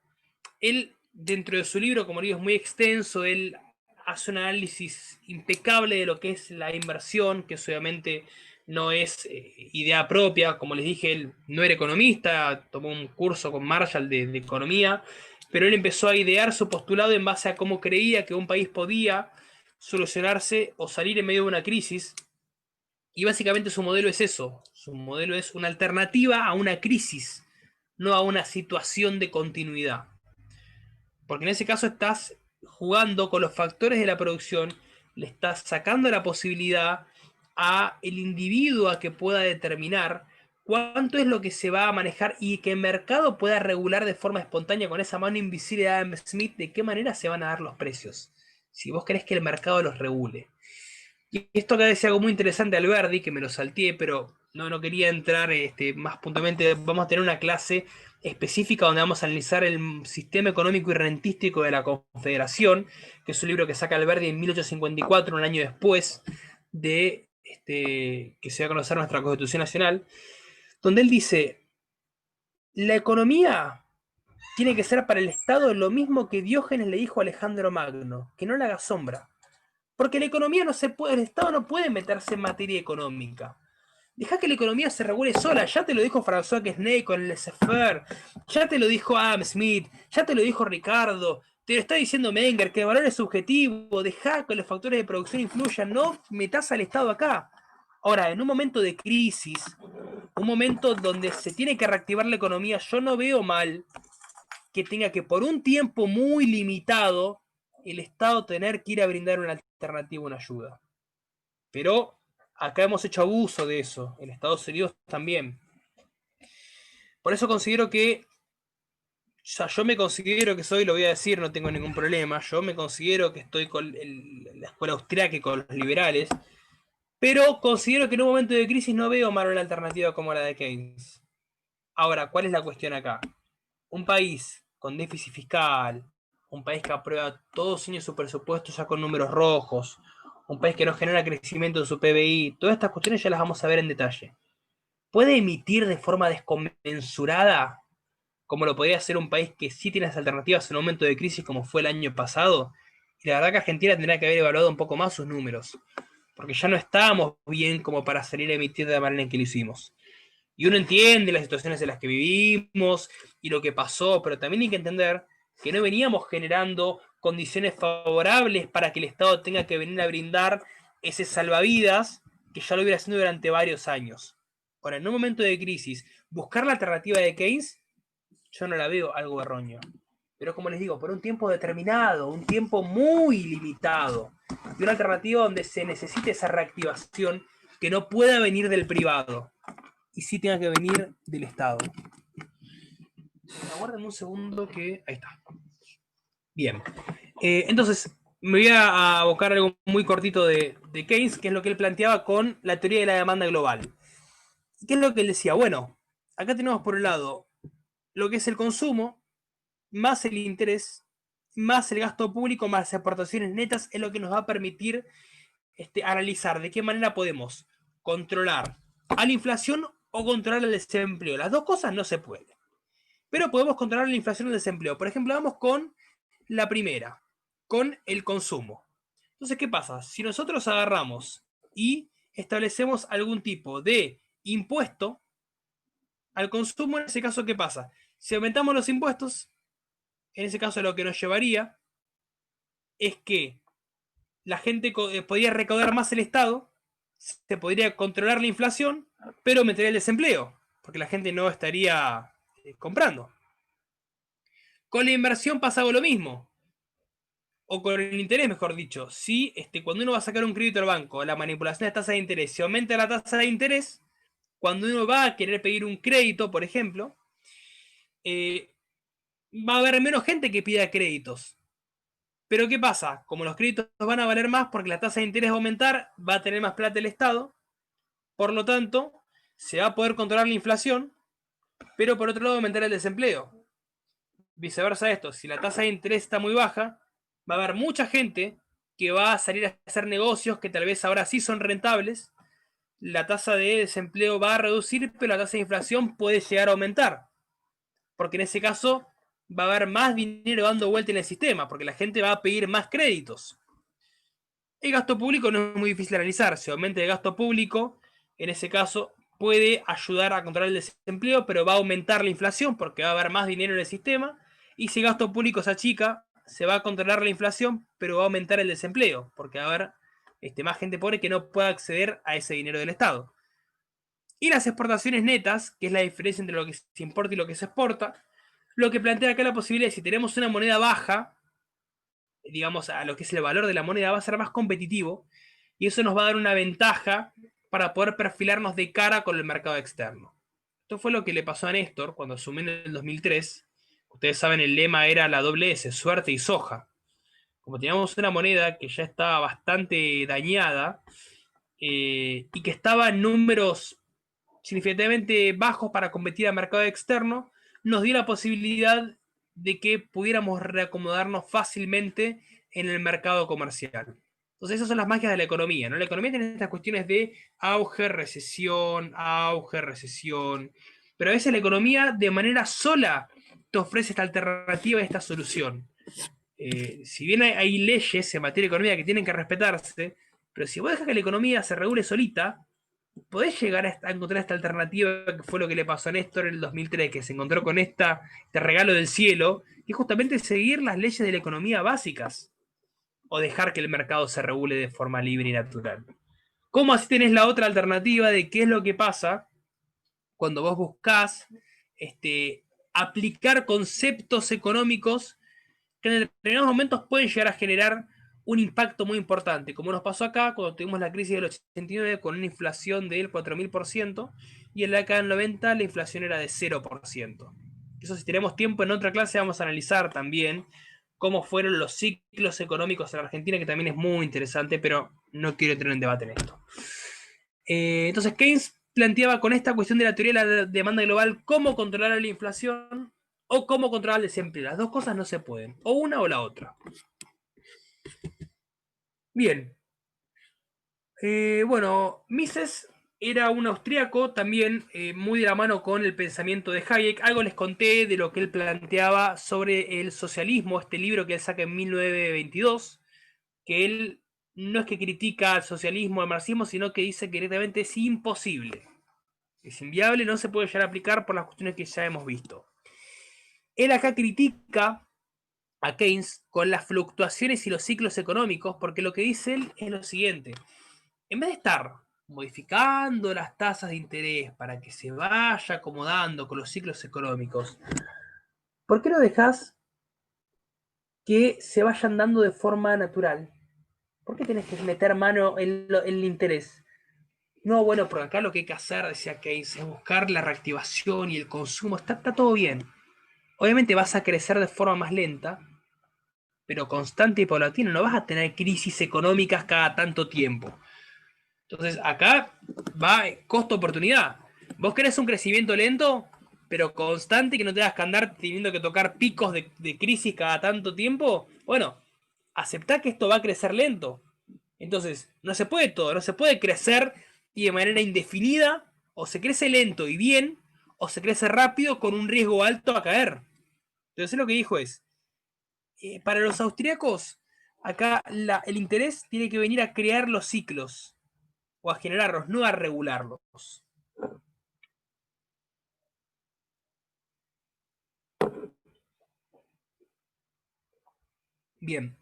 Él, dentro de su libro, como digo, es muy extenso. Él hace un análisis impecable de lo que es la inversión, que obviamente no es idea propia. Como les dije, él no era economista, tomó un curso con Marshall de economía, pero él empezó a idear su postulado en base a cómo creía que un país podía solucionarse o salir en medio de una crisis. Y básicamente su modelo es eso. Su modelo es una alternativa a una crisis, no a una situación de continuidad. Porque en ese caso estás jugando con los factores de la producción, le estás sacando la posibilidad a el individuo a que pueda determinar cuánto es lo que se va a manejar y que el mercado pueda regular de forma espontánea con esa mano invisible de Adam Smith de qué manera se van a dar los precios. Si vos querés que el mercado los regule. Y esto acá decía algo muy interesante Alberdi, que me lo salteé, pero no quería entrar más puntualmente. Vamos a tener una clase específica donde vamos a analizar el sistema económico y rentístico de la Confederación, que es un libro que saca Alberdi en 1854, un año después de que se va a conocer nuestra Constitución Nacional, donde él dice, la economía tiene que ser para el Estado lo mismo que Diógenes le dijo a Alejandro Magno, que no le haga sombra. Porque la economía no se puede, el Estado no puede meterse en materia económica. Deja que la economía se regule sola. Ya te lo dijo François Quesnay con el laissez-faire. Ya te lo dijo Adam Smith. Ya te lo dijo Ricardo. Te lo está diciendo Menger, que el valor es subjetivo. Deja que los factores de producción influyan. No metas al Estado acá. Ahora, en un momento de crisis, un momento donde se tiene que reactivar la economía, yo no veo mal que tenga que por un tiempo muy limitado el Estado tener que ir a brindar una alternativa, una ayuda. Pero acá hemos hecho abuso de eso, en Estados Unidos también. Por eso considero que, o sea, yo me considero que soy, lo voy a decir, no tengo ningún problema, yo me considero que estoy con la escuela austriaca y con los liberales, pero considero que en un momento de crisis no veo mal una alternativa como la de Keynes. Ahora, ¿cuál es la cuestión acá? Un país con déficit fiscal, un país que aprueba todos los años su presupuesto ya con números rojos, un país que no genera crecimiento en su PBI, todas estas cuestiones ya las vamos a ver en detalle. ¿Puede emitir de forma desconmensurada, como lo podría hacer un país que sí tiene las alternativas en un momento de crisis como fue el año pasado? Y la verdad que Argentina tendría que haber evaluado un poco más sus números, porque ya no estábamos bien como para salir a emitir de la manera en que lo hicimos. Y uno entiende las situaciones en las que vivimos y lo que pasó, pero también hay que entender que no veníamos generando condiciones favorables para que el Estado tenga que venir a brindar ese salvavidas que ya lo hubiera haciendo durante varios años. Ahora, en un momento de crisis, buscar la alternativa de Keynes, yo no la veo algo erróneo. Pero como les digo, por un tiempo determinado, un tiempo muy limitado, y una alternativa donde se necesite esa reactivación que no pueda venir del privado y sí tenga que venir del Estado. Aguárdenme un segundo que... Ahí está. Bien. Entonces, me voy a abocar algo muy cortito de Keynes, que es lo que él planteaba con la teoría de la demanda global. ¿Qué es lo que él decía? Bueno, acá tenemos por un lado lo que es el consumo, más el interés, más el gasto público, más las aportaciones netas, es lo que nos va a permitir analizar de qué manera podemos controlar a la inflación o controlar el desempleo. Las dos cosas no se pueden. Pero podemos controlar la inflación y el desempleo. Por ejemplo, vamos con la primera, con el consumo. Entonces, ¿qué pasa? Si nosotros agarramos y establecemos algún tipo de impuesto al consumo, en ese caso, ¿qué pasa? Si aumentamos los impuestos, en ese caso lo que nos llevaría es que la gente podría recaudar más el Estado, se podría controlar la inflación, pero aumentaría el desempleo, porque la gente no estaría comprando. Con la inversión pasa algo lo mismo, o con el interés, mejor dicho. Si cuando uno va a sacar un crédito al banco, la manipulación de tasa de interés, si aumenta la tasa de interés, cuando uno va a querer pedir un crédito, por ejemplo, va a haber menos gente que pida créditos. Pero ¿qué pasa? Como los créditos van a valer más porque la tasa de interés va a aumentar, va a tener más plata el Estado, por lo tanto, se va a poder controlar la inflación, pero por otro lado aumentar el desempleo. Viceversa esto, si la tasa de interés está muy baja, va a haber mucha gente que va a salir a hacer negocios que tal vez ahora sí son rentables, la tasa de desempleo va a reducir, pero la tasa de inflación puede llegar a aumentar, porque en ese caso va a haber más dinero dando vuelta en el sistema, porque la gente va a pedir más créditos. El gasto público no es muy difícil de analizar. Si aumenta el gasto público, en ese caso puede ayudar a controlar el desempleo, pero va a aumentar la inflación porque va a haber más dinero en el sistema. Y si el gasto público se achica, se va a controlar la inflación, pero va a aumentar el desempleo porque va a haber más gente pobre que no pueda acceder a ese dinero del Estado. Y las exportaciones netas, que es la diferencia entre lo que se importa y lo que se exporta, lo que plantea acá la posibilidad de si tenemos una moneda baja, digamos, a lo que es el valor de la moneda, va a ser más competitivo y eso nos va a dar una ventaja para poder perfilarnos de cara con el mercado externo. Esto fue lo que le pasó a Néstor cuando asumió en el 2003. Ustedes saben, el lema era la doble S, suerte y soja. Como teníamos una moneda que ya estaba bastante dañada y que estaba en números significativamente bajos para competir al mercado externo, nos dio la posibilidad de que pudiéramos reacomodarnos fácilmente en el mercado comercial. Entonces esas son las magias de la economía, ¿no? La economía tiene estas cuestiones de auge, recesión, pero a veces la economía de manera sola te ofrece esta alternativa y esta solución. Si bien hay leyes en materia de economía que tienen que respetarse, pero si vos dejas que la economía se regule solita, podés llegar a encontrar esta alternativa que fue lo que le pasó a Néstor en el 2003, que se encontró con este regalo del cielo, y justamente seguir las leyes de la economía básicas, o dejar que el mercado se regule de forma libre y natural. ¿Cómo así tenés la otra alternativa de qué es lo que pasa cuando vos buscás aplicar conceptos económicos que en determinados momentos pueden llegar a generar un impacto muy importante, como nos pasó acá cuando tuvimos la crisis del 89 con una inflación del 4000% y en la década del 90 la inflación era de 0%. Eso, si tenemos tiempo en otra clase, vamos a analizar también cómo fueron los ciclos económicos en Argentina, que también es muy interesante, pero no quiero entrar en debate en esto. Entonces Keynes planteaba con esta cuestión de la teoría de la demanda global cómo controlar la inflación o cómo controlar el desempleo. Las dos cosas no se pueden, o una o la otra. Bien. Bueno, Mises era un austríaco también muy de la mano con el pensamiento de Hayek. Algo les conté de lo que él planteaba sobre el socialismo, este libro que él saca en 1922, que él no es que critica al socialismo, al marxismo, sino que dice que directamente es imposible. Es inviable, no se puede llegar a aplicar por las cuestiones que ya hemos visto. Él acá critica a Keynes con las fluctuaciones y los ciclos económicos, porque lo que dice él es lo siguiente: en vez de estar modificando las tasas de interés para que se vaya acomodando con los ciclos económicos, ¿por qué no dejas que se vayan dando de forma natural? ¿Por qué tenés que meter mano en el interés? No, bueno, por acá lo que hay que hacer, decía Keynes, es buscar la reactivación y el consumo. Está todo bien. obviamente vas a crecer de forma más lenta, pero constante y paulatina. No vas a tener crisis económicas cada tanto tiempo. Entonces, acá va costo-oportunidad. Vos querés un crecimiento lento, pero constante, que no tengas que andar teniendo que tocar picos de crisis cada tanto tiempo. Bueno, aceptá que esto va a crecer lento. Entonces, no se puede todo, no se puede crecer y de manera indefinida, o se crece lento y bien, o se crece rápido con un riesgo alto a caer. Entonces, lo que dijo es, para los austríacos, acá el interés tiene que venir a crear los ciclos, o a generarlos, no a regularlos. Bien.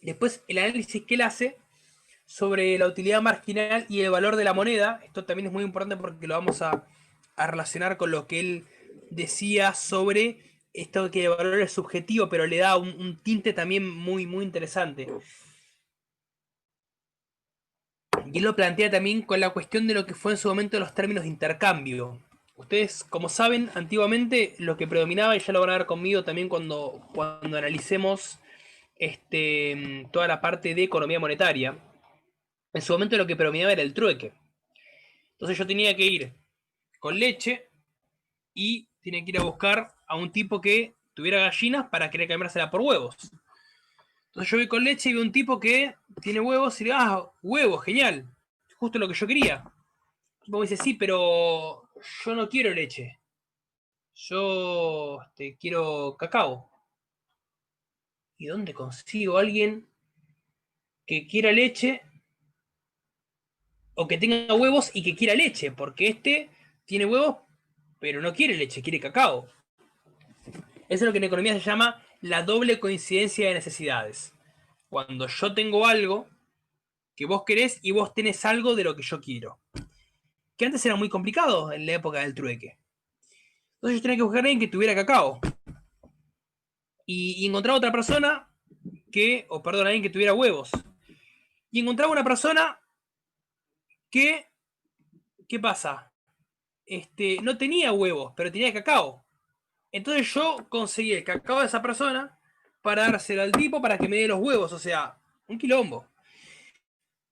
Después, el análisis que él hace sobre la utilidad marginal y el valor de la moneda, esto también es muy importante porque lo vamos a relacionar con lo que él decía sobre esto que el valor es subjetivo, pero le da un tinte también muy, muy interesante. Y él lo plantea también con la cuestión de lo que fue en su momento los términos de intercambio. Ustedes, como saben, antiguamente lo que predominaba, y ya lo van a ver conmigo también cuando analicemos toda la parte de economía monetaria, en su momento lo que predominaba era el trueque. Entonces yo tenía que ir con leche y tenía que ir a buscar a un tipo que tuviera gallinas para querer cambiársela por huevos. Entonces yo voy con leche y veo un tipo que tiene huevos y digo, ah, huevos, genial, justo lo que yo quería. El tipo me dice, sí, pero yo no quiero leche, yo quiero cacao. ¿Y dónde consigo a alguien que quiera leche o que tenga huevos y que quiera leche? Porque tiene huevos, pero no quiere leche, quiere cacao. Eso es lo que en economía se llama la doble coincidencia de necesidades. Cuando yo tengo algo que vos querés y vos tenés algo de lo que yo quiero. Que antes era muy complicado en la época del trueque. Entonces yo tenía que buscar a alguien que tuviera cacao. Y encontraba otra persona alguien que tuviera huevos. Y encontraba una persona que, ¿qué pasa? No tenía huevos, pero tenía cacao. Entonces yo conseguí el cacao de esa persona para dárselo al tipo para que me dé los huevos. O sea, un quilombo.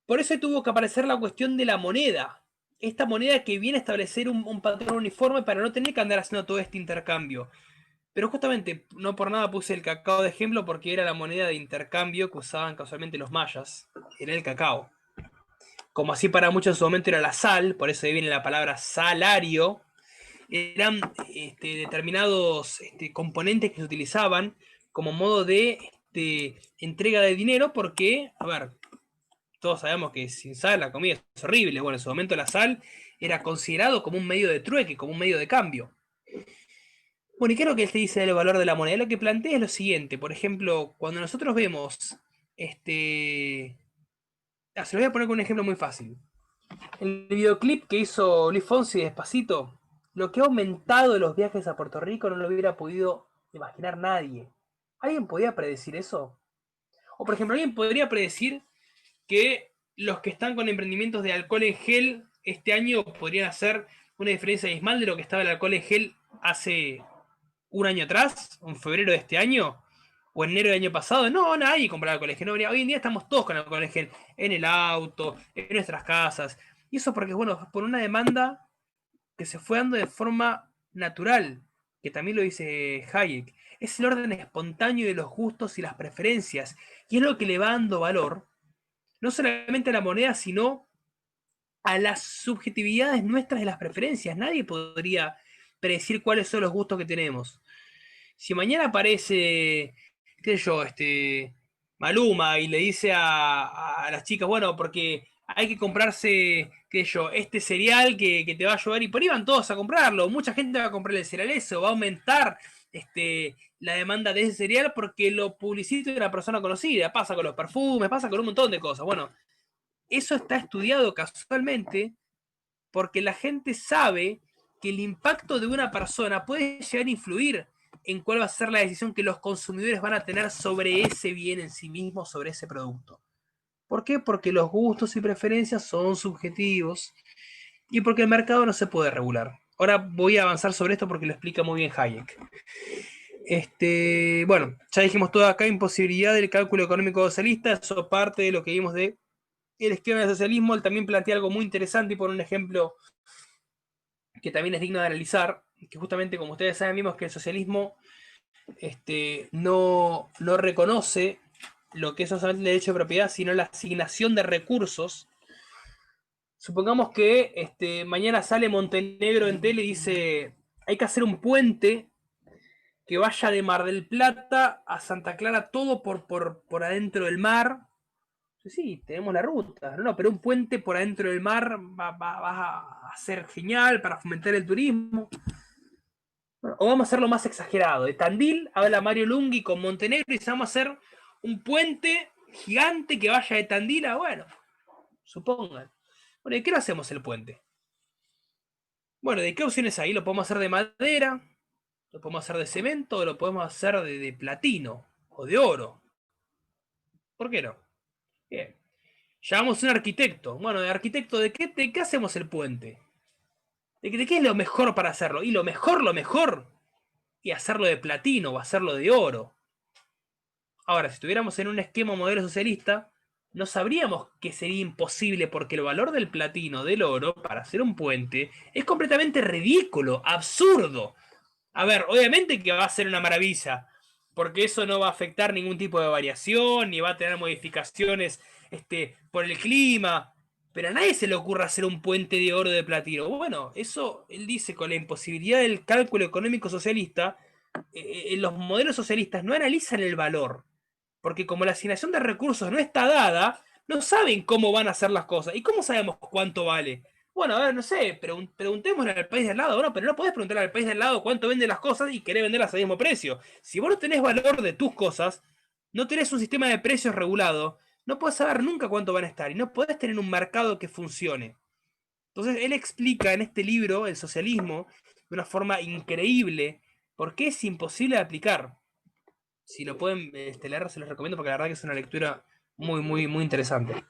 Por eso tuvo que aparecer la cuestión de la moneda. Esta moneda que viene a establecer un patrón uniforme para no tener que andar haciendo todo este intercambio. Pero justamente, no por nada puse el cacao de ejemplo porque era la moneda de intercambio que usaban casualmente los mayas. Era el cacao. Como así para muchos en su momento era la sal, por eso ahí viene la palabra salario. Eran determinados componentes que se utilizaban como modo de entrega de dinero porque, a ver, todos sabemos que sin sal la comida es horrible. Bueno, en su momento la sal era considerado como un medio de trueque, como un medio de cambio. Bueno, ¿y qué es lo que él te dice del valor de la moneda? Lo que plantea es lo siguiente. Por ejemplo, cuando nosotros vemos se lo voy a poner con un ejemplo muy fácil. El videoclip que hizo Luis Fonsi de Despacito, lo que ha aumentado de los viajes a Puerto Rico no lo hubiera podido imaginar nadie. ¿Alguien podía predecir eso? O por ejemplo, ¿alguien podría predecir que los que están con emprendimientos de alcohol en gel este año podrían hacer una diferencia abismal de lo que estaba el alcohol en gel hace un año atrás, en febrero de este año, o en enero del año pasado? No, nadie compraba alcohol en gel. No, hoy en día estamos todos con alcohol en gel, en el auto, en nuestras casas. Y eso porque, bueno, por una demanda que se fue dando de forma natural, que también lo dice Hayek. Es el orden espontáneo de los gustos y las preferencias, y es lo que le va dando valor no solamente a la moneda, sino a las subjetividades nuestras de las preferencias. Nadie podría predecir cuáles son los gustos que tenemos. Si mañana aparece, qué sé yo, Maluma y le dice a las chicas, bueno, porque hay que comprarse, qué sé yo, este cereal que te va a ayudar, y por ahí van todos a comprarlo. Mucha gente va a comprar el cereal, eso va a aumentar la demanda de ese cereal porque lo publicita una persona conocida. Pasa con los perfumes, pasa con un montón de cosas. Bueno, eso está estudiado casualmente porque la gente sabe que el impacto de una persona puede llegar a influir en cuál va a ser la decisión que los consumidores van a tener sobre ese bien en sí mismo, sobre ese producto. ¿Por qué? Porque los gustos y preferencias son subjetivos y porque el mercado no se puede regular. Ahora voy a avanzar sobre esto porque lo explica muy bien Hayek. Bueno, ya dijimos todo acá, imposibilidad del cálculo económico socialista, eso parte de lo que vimos de el esquema del socialismo. Él también plantea algo muy interesante y pone un ejemplo que también es digno de analizar, que justamente, como ustedes saben, vimos que el socialismo no reconoce lo que es solamente el derecho de propiedad, sino la asignación de recursos. Supongamos que mañana sale Montenegro en tele y dice, hay que hacer un puente que vaya de Mar del Plata a Santa Clara, todo por adentro del mar. Sí, tenemos la ruta, no, pero un puente por adentro del mar va a ser genial para fomentar el turismo. Bueno, o vamos a hacerlo más exagerado. De Tandil habla Mario Lunghi con Montenegro y vamos a hacer un puente gigante que vaya de Tandil a, bueno, supongan. Bueno, ¿de qué lo hacemos el puente? Bueno, ¿de qué opciones hay? Lo podemos hacer de madera, lo podemos hacer de cemento, o lo podemos hacer de platino o de oro. ¿Por qué no? Bien. Llamamos a un arquitecto. Bueno, de arquitecto, ¿de qué hacemos el puente? ¿De qué es lo mejor para hacerlo? Y lo mejor, y hacerlo de platino o hacerlo de oro. Ahora, si estuviéramos en un esquema modelo socialista, no sabríamos que sería imposible porque el valor del platino, del oro, para hacer un puente, es completamente ridículo, absurdo. A ver, obviamente que va a ser una maravilla, porque eso no va a afectar ningún tipo de variación, ni va a tener modificaciones por el clima, pero a nadie se le ocurre hacer un puente de oro de platino. Bueno, eso él dice con la imposibilidad del cálculo económico socialista, los modelos socialistas no analizan el valor, porque como la asignación de recursos no está dada, no saben cómo van a hacer las cosas. ¿Y cómo sabemos cuánto vale? Bueno, a ver, no sé, preguntémosle al país de al lado, ¿no? Pero no podés preguntarle al país de al lado cuánto venden las cosas y querés venderlas al mismo precio. Si vos no tenés valor de tus cosas, no tenés un sistema de precios regulado, no podés saber nunca cuánto van a estar y no podés tener un mercado que funcione. Entonces, él explica en este libro el socialismo de una forma increíble, porque es imposible de aplicar. Si lo pueden leer, se los recomiendo porque la verdad que es una lectura muy interesante.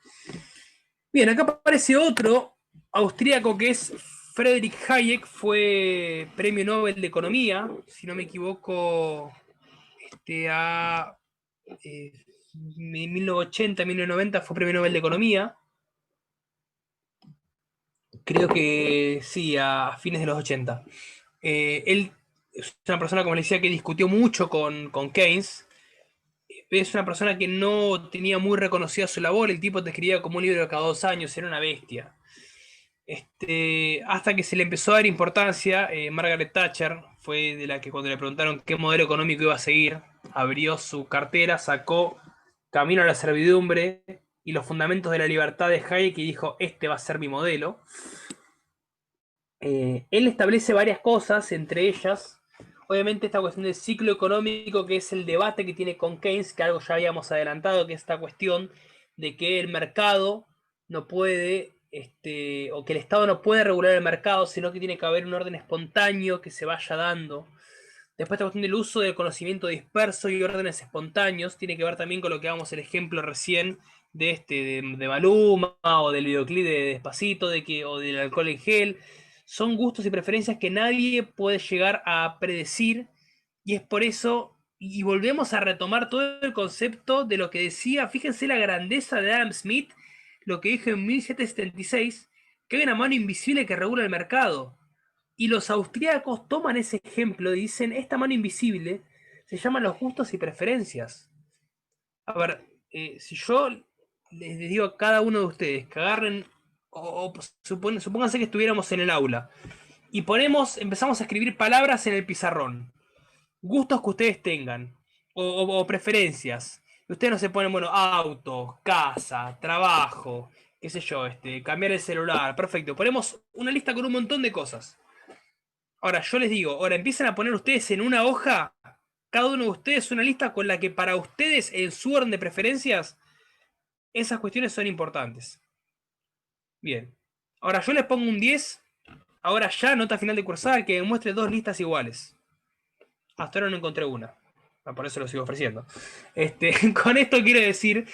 Bien, acá aparece otro austríaco que es Friedrich Hayek, fue premio Nobel de Economía, si no me equivoco, a 1980, 1990 fue premio Nobel de Economía. Creo que sí, a fines de los 80. Él es una persona, como les decía, que discutió mucho con Keynes. Es una persona que no tenía muy reconocida su labor, el tipo te escribía como un libro cada 2 años, era una bestia. Hasta que se le empezó a dar importancia, Margaret Thatcher fue de la que cuando le preguntaron qué modelo económico iba a seguir, abrió su cartera, sacó Camino a la servidumbre y los fundamentos de la libertad de Hayek y dijo, este va a ser mi modelo. Él establece varias cosas, entre ellas, obviamente esta cuestión del ciclo económico, que es el debate que tiene con Keynes, que algo ya habíamos adelantado, que es esta cuestión de que el mercado no puede, o que el Estado no puede regular el mercado, sino que tiene que haber un orden espontáneo que se vaya dando. Después esta cuestión del uso del conocimiento disperso y órdenes espontáneos, tiene que ver también con lo que damos el ejemplo recién de Maluma, o del videoclip de Despacito, o del alcohol en gel. Son gustos y preferencias que nadie puede llegar a predecir, y es por eso, y volvemos a retomar todo el concepto de lo que decía, fíjense la grandeza de Adam Smith, lo que dijo en 1776, que hay una mano invisible que regula el mercado. Y los austríacos toman ese ejemplo y dicen, esta mano invisible se llama los gustos y preferencias. A ver, si yo les digo a cada uno de ustedes que agarren, supónganse que estuviéramos en el aula, y empezamos a escribir palabras en el pizarrón, gustos que ustedes tengan, o preferencias, y ustedes no se ponen, bueno, auto, casa, trabajo, qué sé yo, cambiar el celular, perfecto, ponemos una lista con un montón de cosas. Ahora, yo les digo, ahora empiezan a poner ustedes en una hoja, cada uno de ustedes una lista con la que para ustedes, en su orden de preferencias, esas cuestiones son importantes. Bien. Ahora yo les pongo un 10, ahora ya, nota final de cursal, que me muestre dos listas iguales. Hasta ahora no encontré una. Por eso lo sigo ofreciendo. Con esto quiero decir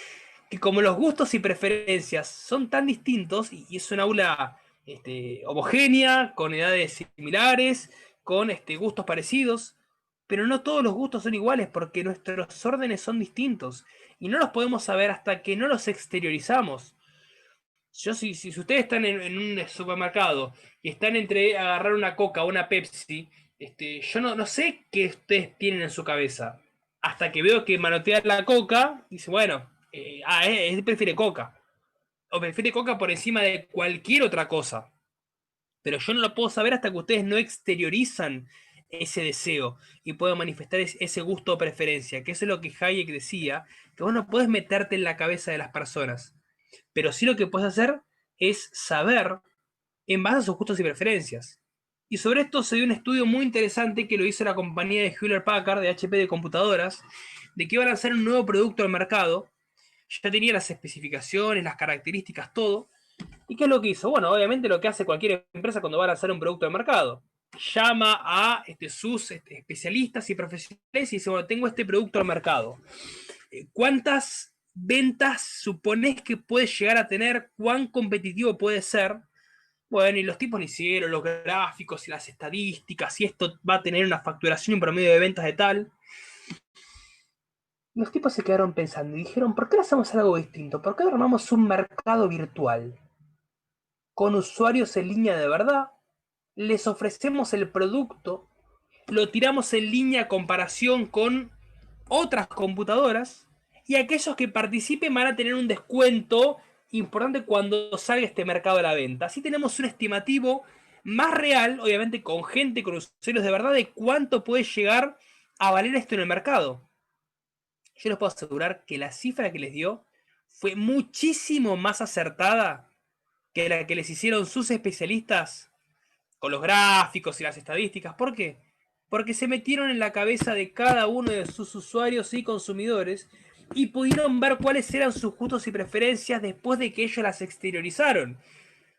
que como los gustos y preferencias son tan distintos, y es un aula homogénea, con edades similares, con gustos parecidos, pero no todos los gustos son iguales porque nuestros órdenes son distintos y no los podemos saber hasta que no los exteriorizamos. Si ustedes están en un supermercado y están entre agarrar una Coca o una Pepsi, yo no sé qué ustedes tienen en su cabeza. Hasta que veo que manotea la Coca, dice, bueno, él prefiere Coca. O prefiere Coca por encima de cualquier otra cosa. Pero yo no lo puedo saber hasta que ustedes no exteriorizan ese deseo y puedan manifestar ese gusto o preferencia, que eso es lo que Hayek decía, que vos no podés meterte en la cabeza de las personas, pero sí lo que puedes hacer es saber en base a sus gustos y preferencias. Y sobre esto se dio un estudio muy interesante que lo hizo la compañía de Hewlett Packard, de HP de computadoras, de que iban a lanzar un nuevo producto al mercado. Ya tenía las especificaciones, las características, todo. ¿Y qué es lo que hizo? Bueno, obviamente lo que hace cualquier empresa cuando va a lanzar un producto al mercado. Llama a sus especialistas y profesionales y dice, bueno, tengo este producto al mercado. ¿Cuántas ventas suponés que puede llegar a tener? ¿Cuán competitivo puede ser? Bueno, y los tipos le hicieron los gráficos y las estadísticas, y esto va a tener una facturación y un promedio de ventas de tal. Los tipos se quedaron pensando y dijeron, ¿por qué no hacemos algo distinto? ¿Por qué no armamos un mercado virtual? Con usuarios en línea de verdad, les ofrecemos el producto, lo tiramos en línea a comparación con otras computadoras, y aquellos que participen van a tener un descuento importante cuando salga este mercado a la venta. Así tenemos un estimativo más real, obviamente con gente, con usuarios de verdad, de cuánto puede llegar a valer esto en el mercado. Yo les puedo asegurar que la cifra que les dio fue muchísimo más acertada que la que les hicieron sus especialistas con los gráficos y las estadísticas. ¿Por qué? Porque se metieron en la cabeza de cada uno de sus usuarios y consumidores y pudieron ver cuáles eran sus gustos y preferencias después de que ellos las exteriorizaron.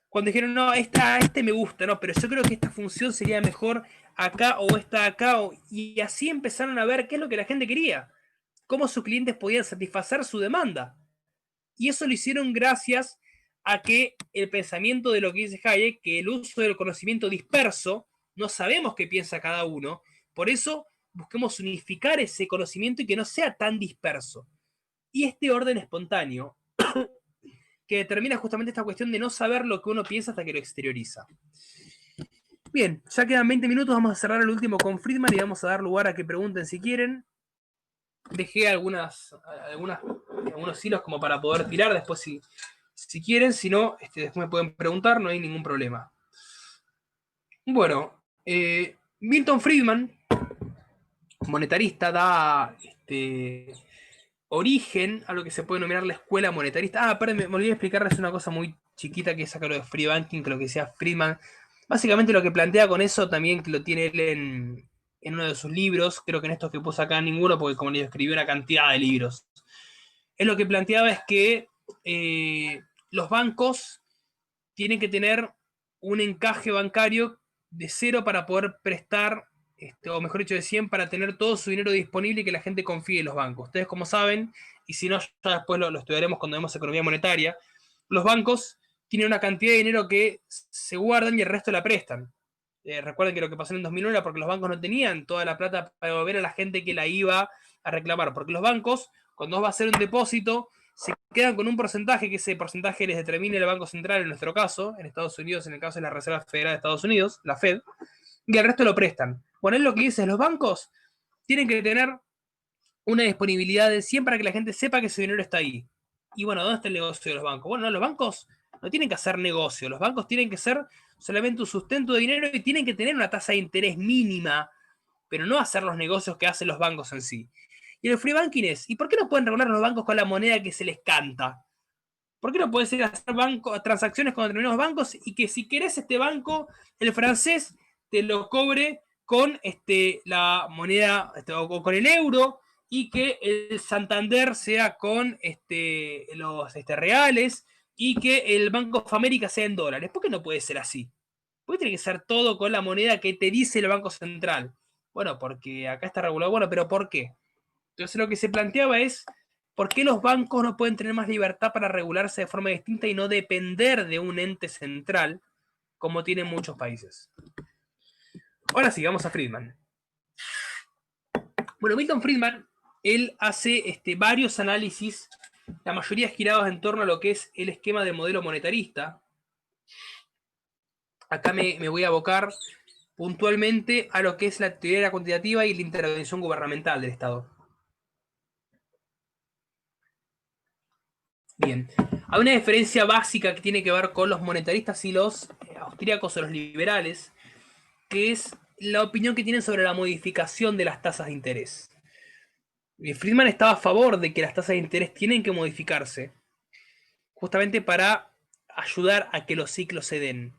Cuando dijeron, no, este me gusta, no, pero yo creo que esta función sería mejor acá o esta acá, y así empezaron a ver qué es lo que la gente quería, cómo sus clientes podían satisfacer su demanda. Y eso lo hicieron gracias a que el pensamiento de lo que dice Hayek, que el uso del conocimiento disperso, no sabemos qué piensa cada uno, por eso busquemos unificar ese conocimiento y que no sea tan disperso. Y este orden espontáneo, que determina justamente esta cuestión de no saber lo que uno piensa hasta que lo exterioriza. Bien, ya quedan 20 minutos, vamos a cerrar el último con Friedman y vamos a dar lugar a que pregunten si quieren. Dejé algunos hilos como para poder tirar después si quieren, si no, después me pueden preguntar, no hay ningún problema. Bueno, Milton Friedman, monetarista, da origen a lo que se puede denominar la escuela monetarista. Perdón, me olvidé explicarles una cosa muy chiquita que es acá lo de free banking, que lo que decía Friedman. Básicamente lo que plantea con eso también, que lo tiene él en uno de sus libros, creo que en estos que puse acá ninguno, porque como le escribió una cantidad de libros. Él lo que planteaba es que los bancos tienen que tener un encaje bancario de 0 para poder prestar, o mejor dicho, de 100 para tener todo su dinero disponible y que la gente confíe en los bancos. Ustedes, como saben, y si no, ya después lo estudiaremos cuando vemos economía monetaria, los bancos tienen una cantidad de dinero que se guardan y el resto la prestan. Recuerden que lo que pasó en el 2009 era porque los bancos no tenían toda la plata para devolver a la gente que la iba a reclamar, porque los bancos, cuando va a hacer un depósito, se quedan con un porcentaje, que ese porcentaje les determina el Banco Central en nuestro caso, en Estados Unidos, en el caso de la Reserva Federal de Estados Unidos, la Fed, y el resto lo prestan. Bueno, él lo que dice es, los bancos tienen que tener una disponibilidad de 100 para que la gente sepa que su dinero está ahí. Y bueno, ¿dónde está el negocio de los bancos? Bueno, no, los bancos no tienen que hacer negocio, los bancos tienen que ser solamente un sustento de dinero y tienen que tener una tasa de interés mínima, pero no hacer los negocios que hacen los bancos en sí. Y el free banking es, ¿y por qué no pueden regular los bancos con la moneda que se les canta? ¿Por qué no puedes ir a hacer transacciones con determinados bancos y que si querés este banco, el francés, te lo cobre con la moneda o con el euro, y que el Santander sea con los reales, y que el Banco of America sea en dólares? ¿Por qué no puede ser así? ¿Por qué tiene que ser todo con la moneda que te dice el Banco Central? Bueno, porque acá está regulado. Bueno, pero ¿por qué? Entonces lo que se planteaba es, ¿por qué los bancos no pueden tener más libertad para regularse de forma distinta y no depender de un ente central? como tienen muchos países. Ahora sí, vamos a Friedman. Bueno, Milton Friedman, él hace varios análisis, la mayoría girados en torno a lo que es el esquema de modelo monetarista. Acá me voy a abocar puntualmente a lo que es la teoría cuantitativa y la intervención gubernamental del Estado. Bien, hay una diferencia básica que tiene que ver con los monetaristas y los austríacos o los liberales, que es la opinión que tienen sobre la modificación de las tasas de interés. Friedman estaba a favor de que las tasas de interés tienen que modificarse, justamente para ayudar a que los ciclos se den.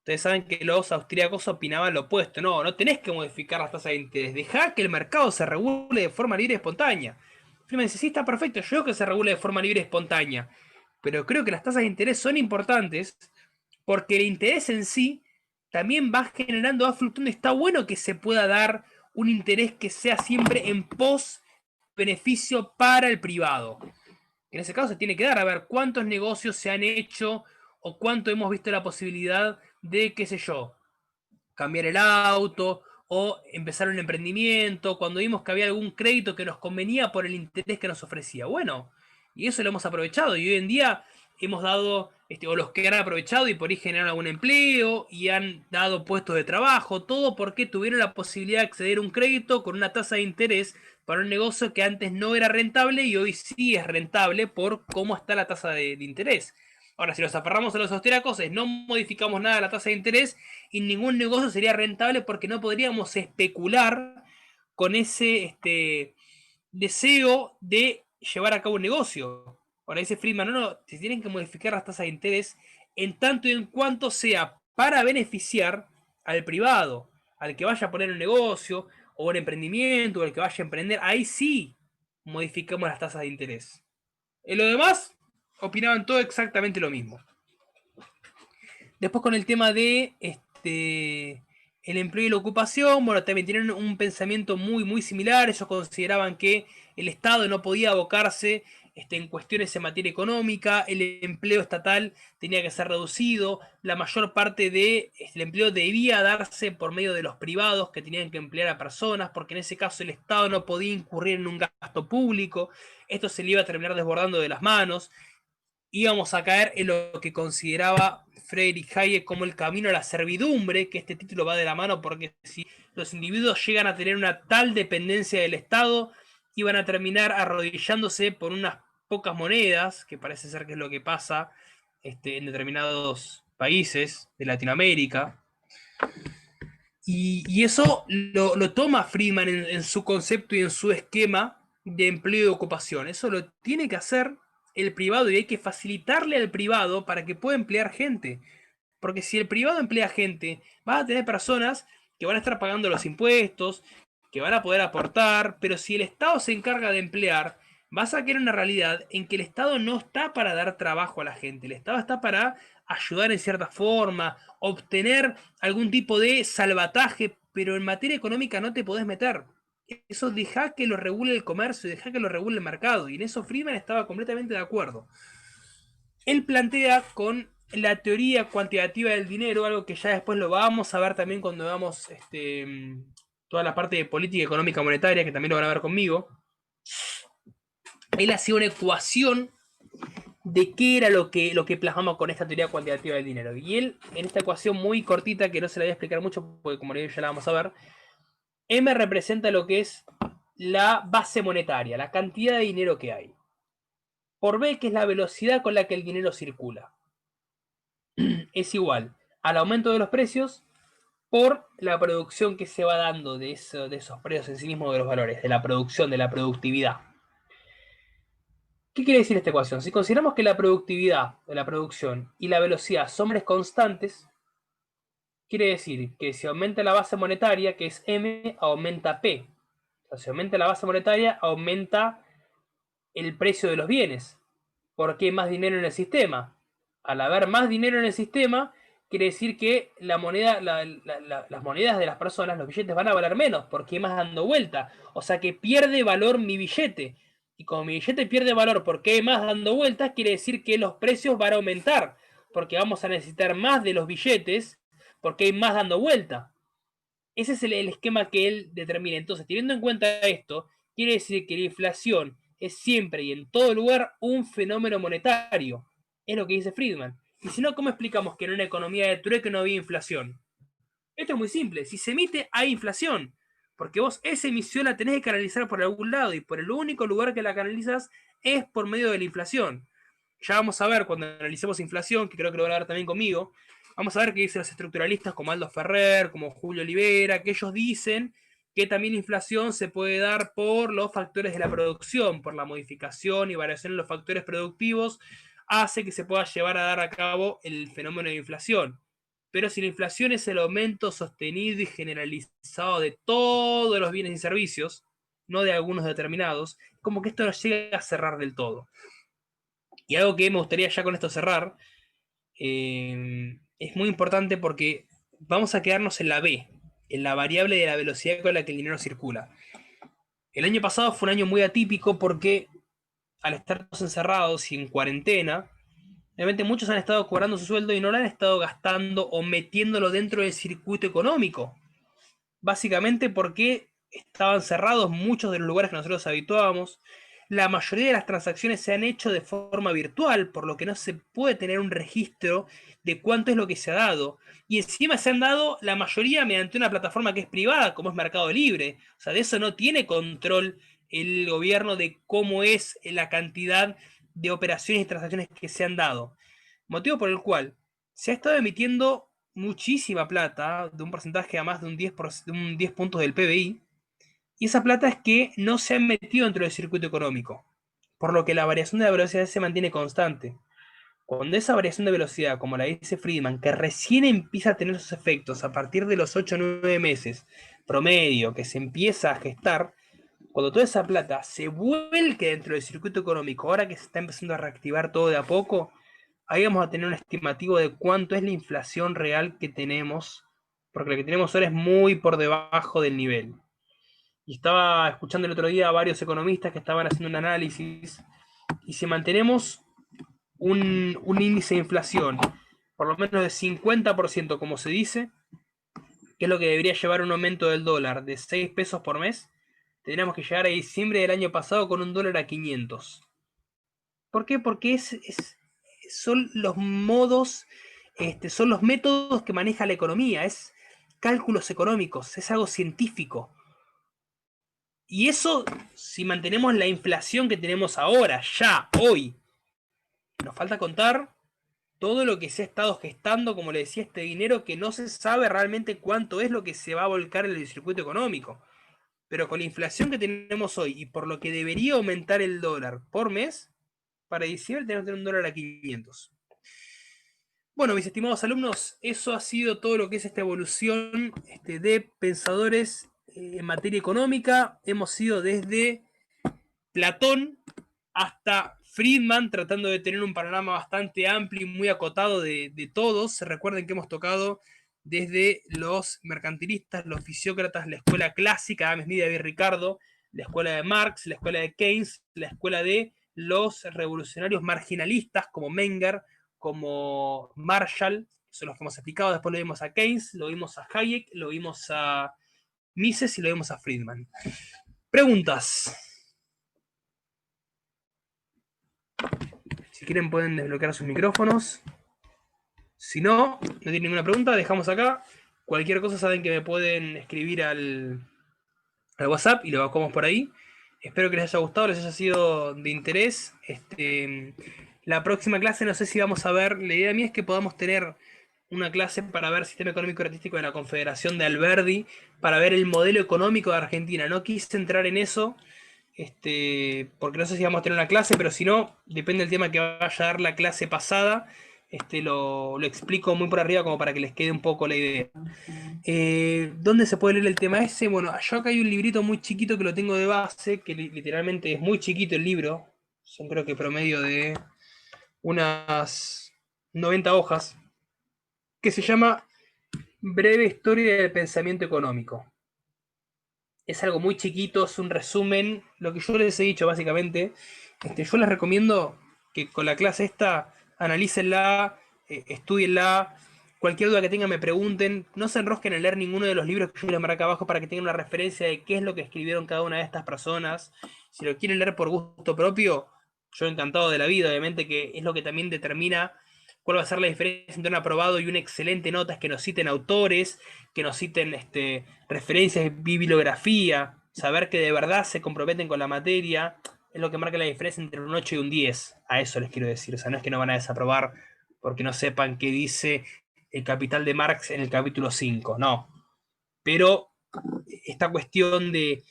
Ustedes saben que los austríacos opinaban lo opuesto. No, no tenés que modificar las tasas de interés. Dejá que el mercado se regule de forma libre y espontánea. Friedman dice, sí, está perfecto, yo creo que se regule de forma libre y espontánea. Pero creo que las tasas de interés son importantes porque el interés en sí también va generando, va fluctuando. Está bueno que se pueda dar un interés que sea siempre en pos beneficio para el privado. En ese caso se tiene que dar a ver cuántos negocios se han hecho o cuánto hemos visto la posibilidad de, qué sé yo, cambiar el auto o empezar un emprendimiento, cuando vimos que había algún crédito que nos convenía por el interés que nos ofrecía. Bueno, y eso lo hemos aprovechado y hoy en día hemos dado, o los que han aprovechado y por ahí generaron algún empleo y han dado puestos de trabajo, todo porque tuvieron la posibilidad de acceder a un crédito con una tasa de interés para un negocio que antes no era rentable y hoy sí es rentable por cómo está la tasa de interés. Ahora, si nos aferramos a los austríacos, no modificamos nada de la tasa de interés y ningún negocio sería rentable porque no podríamos especular con ese deseo de llevar a cabo un negocio. Ahora dice Friedman, no, se tienen que modificar las tasas de interés en tanto y en cuanto sea para beneficiar al privado, al que vaya a poner un negocio o un emprendimiento o al que vaya a emprender. Ahí sí modificamos las tasas de interés. En lo demás, opinaban todo exactamente lo mismo. Después con el tema de el empleo y la ocupación, bueno, también tienen un pensamiento muy similar. Ellos consideraban que el Estado no podía abocarse en cuestiones en materia económica, el empleo estatal tenía que ser reducido, la mayor parte del empleo debía darse por medio de los privados que tenían que emplear a personas, porque en ese caso el Estado no podía incurrir en un gasto público, esto se le iba a terminar desbordando de las manos, íbamos a caer en lo que consideraba Friedrich Hayek como el camino a la servidumbre, que este título va de la mano porque si los individuos llegan a tener una tal dependencia del Estado, iban a terminar arrodillándose por unas pocas monedas, que parece ser que es lo que pasa en determinados países de Latinoamérica. Y eso lo toma Friedman en su concepto y en su esquema de empleo y ocupación. Eso lo tiene que hacer el privado y hay que facilitarle al privado para que pueda emplear gente. Porque si el privado emplea gente, va a tener personas que van a estar pagando los impuestos, que van a poder aportar, pero si el Estado se encarga de emplear, vas a querer una realidad en que el Estado no está para dar trabajo a la gente, el Estado está para ayudar en cierta forma, obtener algún tipo de salvataje, pero en materia económica no te podés meter. Eso deja que lo regule el comercio, deja que lo regule el mercado, y en eso Friedman estaba completamente de acuerdo. Él plantea con la teoría cuantitativa del dinero, algo que ya después lo vamos a ver también cuando veamos toda la parte de política económica monetaria, que también lo van a ver conmigo. Él hacía una ecuación de qué era lo que plasmamos con esta teoría cuantitativa del dinero. Y él, en esta ecuación muy cortita, que no se la voy a explicar mucho, porque como ya la vamos a ver, M representa lo que es la base monetaria, la cantidad de dinero que hay. Por B, que es la velocidad con la que el dinero circula. Es igual al aumento de los precios por la producción que se va dando de esos precios en sí mismos de los valores, de la producción, de la productividad. ¿Qué quiere decir esta ecuación? Si consideramos que la productividad de la producción y la velocidad son constantes, quiere decir que si aumenta la base monetaria, que es M, aumenta P. O sea, si aumenta la base monetaria, aumenta el precio de los bienes. ¿Por qué hay más dinero en el sistema? Al haber más dinero en el sistema, quiere decir que la moneda, las monedas de las personas, los billetes van a valer menos, porque hay más dando vuelta. O sea que pierde valor mi billete. Y como mi billete pierde valor porque hay más dando vueltas, quiere decir que los precios van a aumentar. porque vamos a necesitar más de los billetes, porque hay más dando vuelta. Ese es el esquema que él determina. Entonces, teniendo en cuenta esto, quiere decir que la inflación es siempre y en todo lugar un fenómeno monetario. Es lo que dice Friedman. Y si no, ¿cómo explicamos que en una economía de trueque no había inflación? Esto es muy simple. Si se emite, hay inflación. Porque vos esa emisión la tenés que canalizar por algún lado y por el único lugar que la canalizas es por medio de la inflación. Ya vamos a ver cuando analicemos inflación, que creo que lo van a ver también conmigo, vamos a ver qué dicen los estructuralistas como Aldo Ferrer, como Julio Olivera, que ellos dicen que también la inflación se puede dar por los factores de la producción, por la modificación y variación en los factores productivos, hace que se pueda llevar a dar a cabo el fenómeno de inflación. Pero si la inflación es el aumento sostenido y generalizado de todos los bienes y servicios, no de algunos determinados, como que esto no llega a cerrar del todo. Y algo que me gustaría ya con esto cerrar, es muy importante porque vamos a quedarnos en la B, en la variable de la velocidad con la que el dinero circula. El año pasado fue un año muy atípico porque al estar todos encerrados y en cuarentena, realmente muchos han estado cobrando su sueldo y no lo han estado gastando o metiéndolo dentro del circuito económico. Básicamente porque estaban cerrados muchos de los lugares que nosotros habituábamos. La mayoría de las transacciones se han hecho de forma virtual, por lo que no se puede tener un registro de cuánto es lo que se ha dado. Y encima se han dado la mayoría mediante una plataforma que es privada, como es Mercado Libre. O sea, de eso no tiene control el gobierno de cómo es la cantidad de operaciones y transacciones que se han dado. Motivo por el cual se ha estado emitiendo muchísima plata, de un porcentaje a más de un 10 puntos del PBI, y esa plata es que no se ha metido dentro del circuito económico, por lo que la variación de la velocidad se mantiene constante. Cuando esa variación de velocidad, como la dice Friedman, que recién empieza a tener sus efectos a partir de los 8 o 9 meses promedio, que se empieza a gestar, cuando toda esa plata se vuelque dentro del circuito económico, ahora que se está empezando a reactivar todo de a poco, ahí vamos a tener un estimativo de cuánto es la inflación real que tenemos, porque lo que tenemos ahora es muy por debajo del nivel. Y estaba escuchando el otro día a varios economistas que estaban haciendo un análisis, y si mantenemos un índice de inflación por lo menos de 50%, como se dice, que es lo que debería llevar un aumento del dólar de 6 pesos por mes, tendríamos que llegar a diciembre del año pasado con un dólar a 500. ¿Por qué? Porque son los modos, son los métodos que maneja la economía, es cálculos económicos, es algo científico. Y eso, si mantenemos la inflación que tenemos ahora, ya, hoy, nos falta contar todo lo que se ha estado gestando, como le decía, este dinero que no se sabe realmente cuánto es lo que se va a volcar en el circuito económico. Pero con la inflación que tenemos hoy y por lo que debería aumentar el dólar por mes, para diciembre tenemos que tener un dólar a 500. Bueno, mis estimados alumnos, eso ha sido todo lo que es esta evolución de pensadores en materia económica. Hemos ido desde Platón hasta Friedman, tratando de tener un panorama bastante amplio y muy acotado de todos. Recuerden que hemos tocado desde los mercantilistas, los fisiócratas, la escuela clásica, Adam Smith y David Ricardo, la escuela de Marx, la escuela de Keynes, la escuela de los revolucionarios marginalistas como Menger, como Marshall, que son los que hemos explicado. Después lo vimos a Keynes, lo vimos a Hayek, lo vimos a Mises y lo vimos a Friedman. Preguntas. Si quieren pueden desbloquear sus micrófonos. Si no, no tienen ninguna pregunta, dejamos acá. Cualquier cosa saben que me pueden escribir al WhatsApp y lo evacuamos por ahí. Espero que les haya gustado, les haya sido de interés. La próxima clase no sé si vamos a ver, la idea mía es que podamos tener una clase para ver sistema económico y artístico de la Confederación de Alberdi, para ver el modelo económico de Argentina. No quise entrar en eso, porque no sé si vamos a tener una clase, pero si no, depende del tema que vaya a dar la clase pasada, lo explico muy por arriba como para que les quede un poco la idea. ¿Dónde se puede leer el tema ese? Bueno, yo acá hay un librito muy chiquito que lo tengo de base, que literalmente es muy chiquito el libro, son creo que promedio de unas 90 hojas, que se llama Breve Historia del Pensamiento Económico. Es algo muy chiquito, es un resumen, lo que yo les he dicho básicamente. Yo les recomiendo que con la clase esta analícenla Estúdienla. Cualquier duda que tengan me pregunten. No se enrosquen en leer ninguno de los libros que yo les marco acá abajo para que tengan una referencia de qué es lo que escribieron cada una de estas personas. Si lo quieren leer por gusto propio, yo encantado de la vida, obviamente, que es lo que también determina cuál va a ser la diferencia entre un aprobado y una excelente nota, es que nos citen autores, que nos citen referencias, bibliografía, saber que de verdad se comprometen con la materia, es lo que marca la diferencia entre un 8 y un 10. A eso les quiero decir. O sea, no es que no van a desaprobar porque no sepan qué dice el Capital de Marx en el capítulo 5, no. Pero esta cuestión de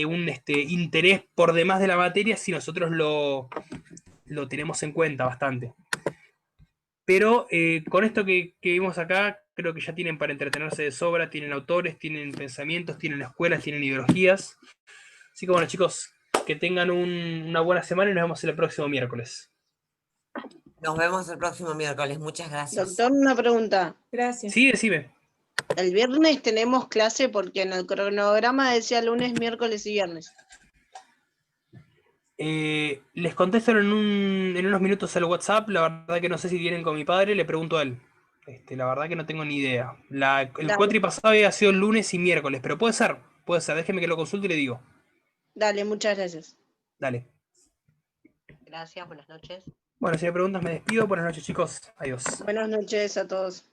un interés por demás de la materia, si nosotros lo tenemos en cuenta bastante. Pero con esto que vimos acá, creo que ya tienen para entretenerse de sobra, tienen autores, tienen pensamientos, tienen escuelas, tienen ideologías. Así que bueno, chicos, que tengan una buena semana y nos vemos el próximo miércoles. Nos vemos el próximo miércoles. Muchas gracias. Doctor, una pregunta. Gracias. Sí, decime. El viernes tenemos clase porque en el cronograma decía lunes, miércoles y viernes. Les contesto en unos minutos al WhatsApp. La verdad que no sé si vienen con mi padre, le pregunto a él. La verdad que no tengo ni idea. El Dale. cuatri pasado había sido lunes y miércoles, pero puede ser. Déjeme que lo consulte y le digo. Dale, muchas gracias. Dale. Gracias, buenas noches. Bueno, si me preguntas me despido. Buenas noches, chicos. Adiós. Buenas noches a todos.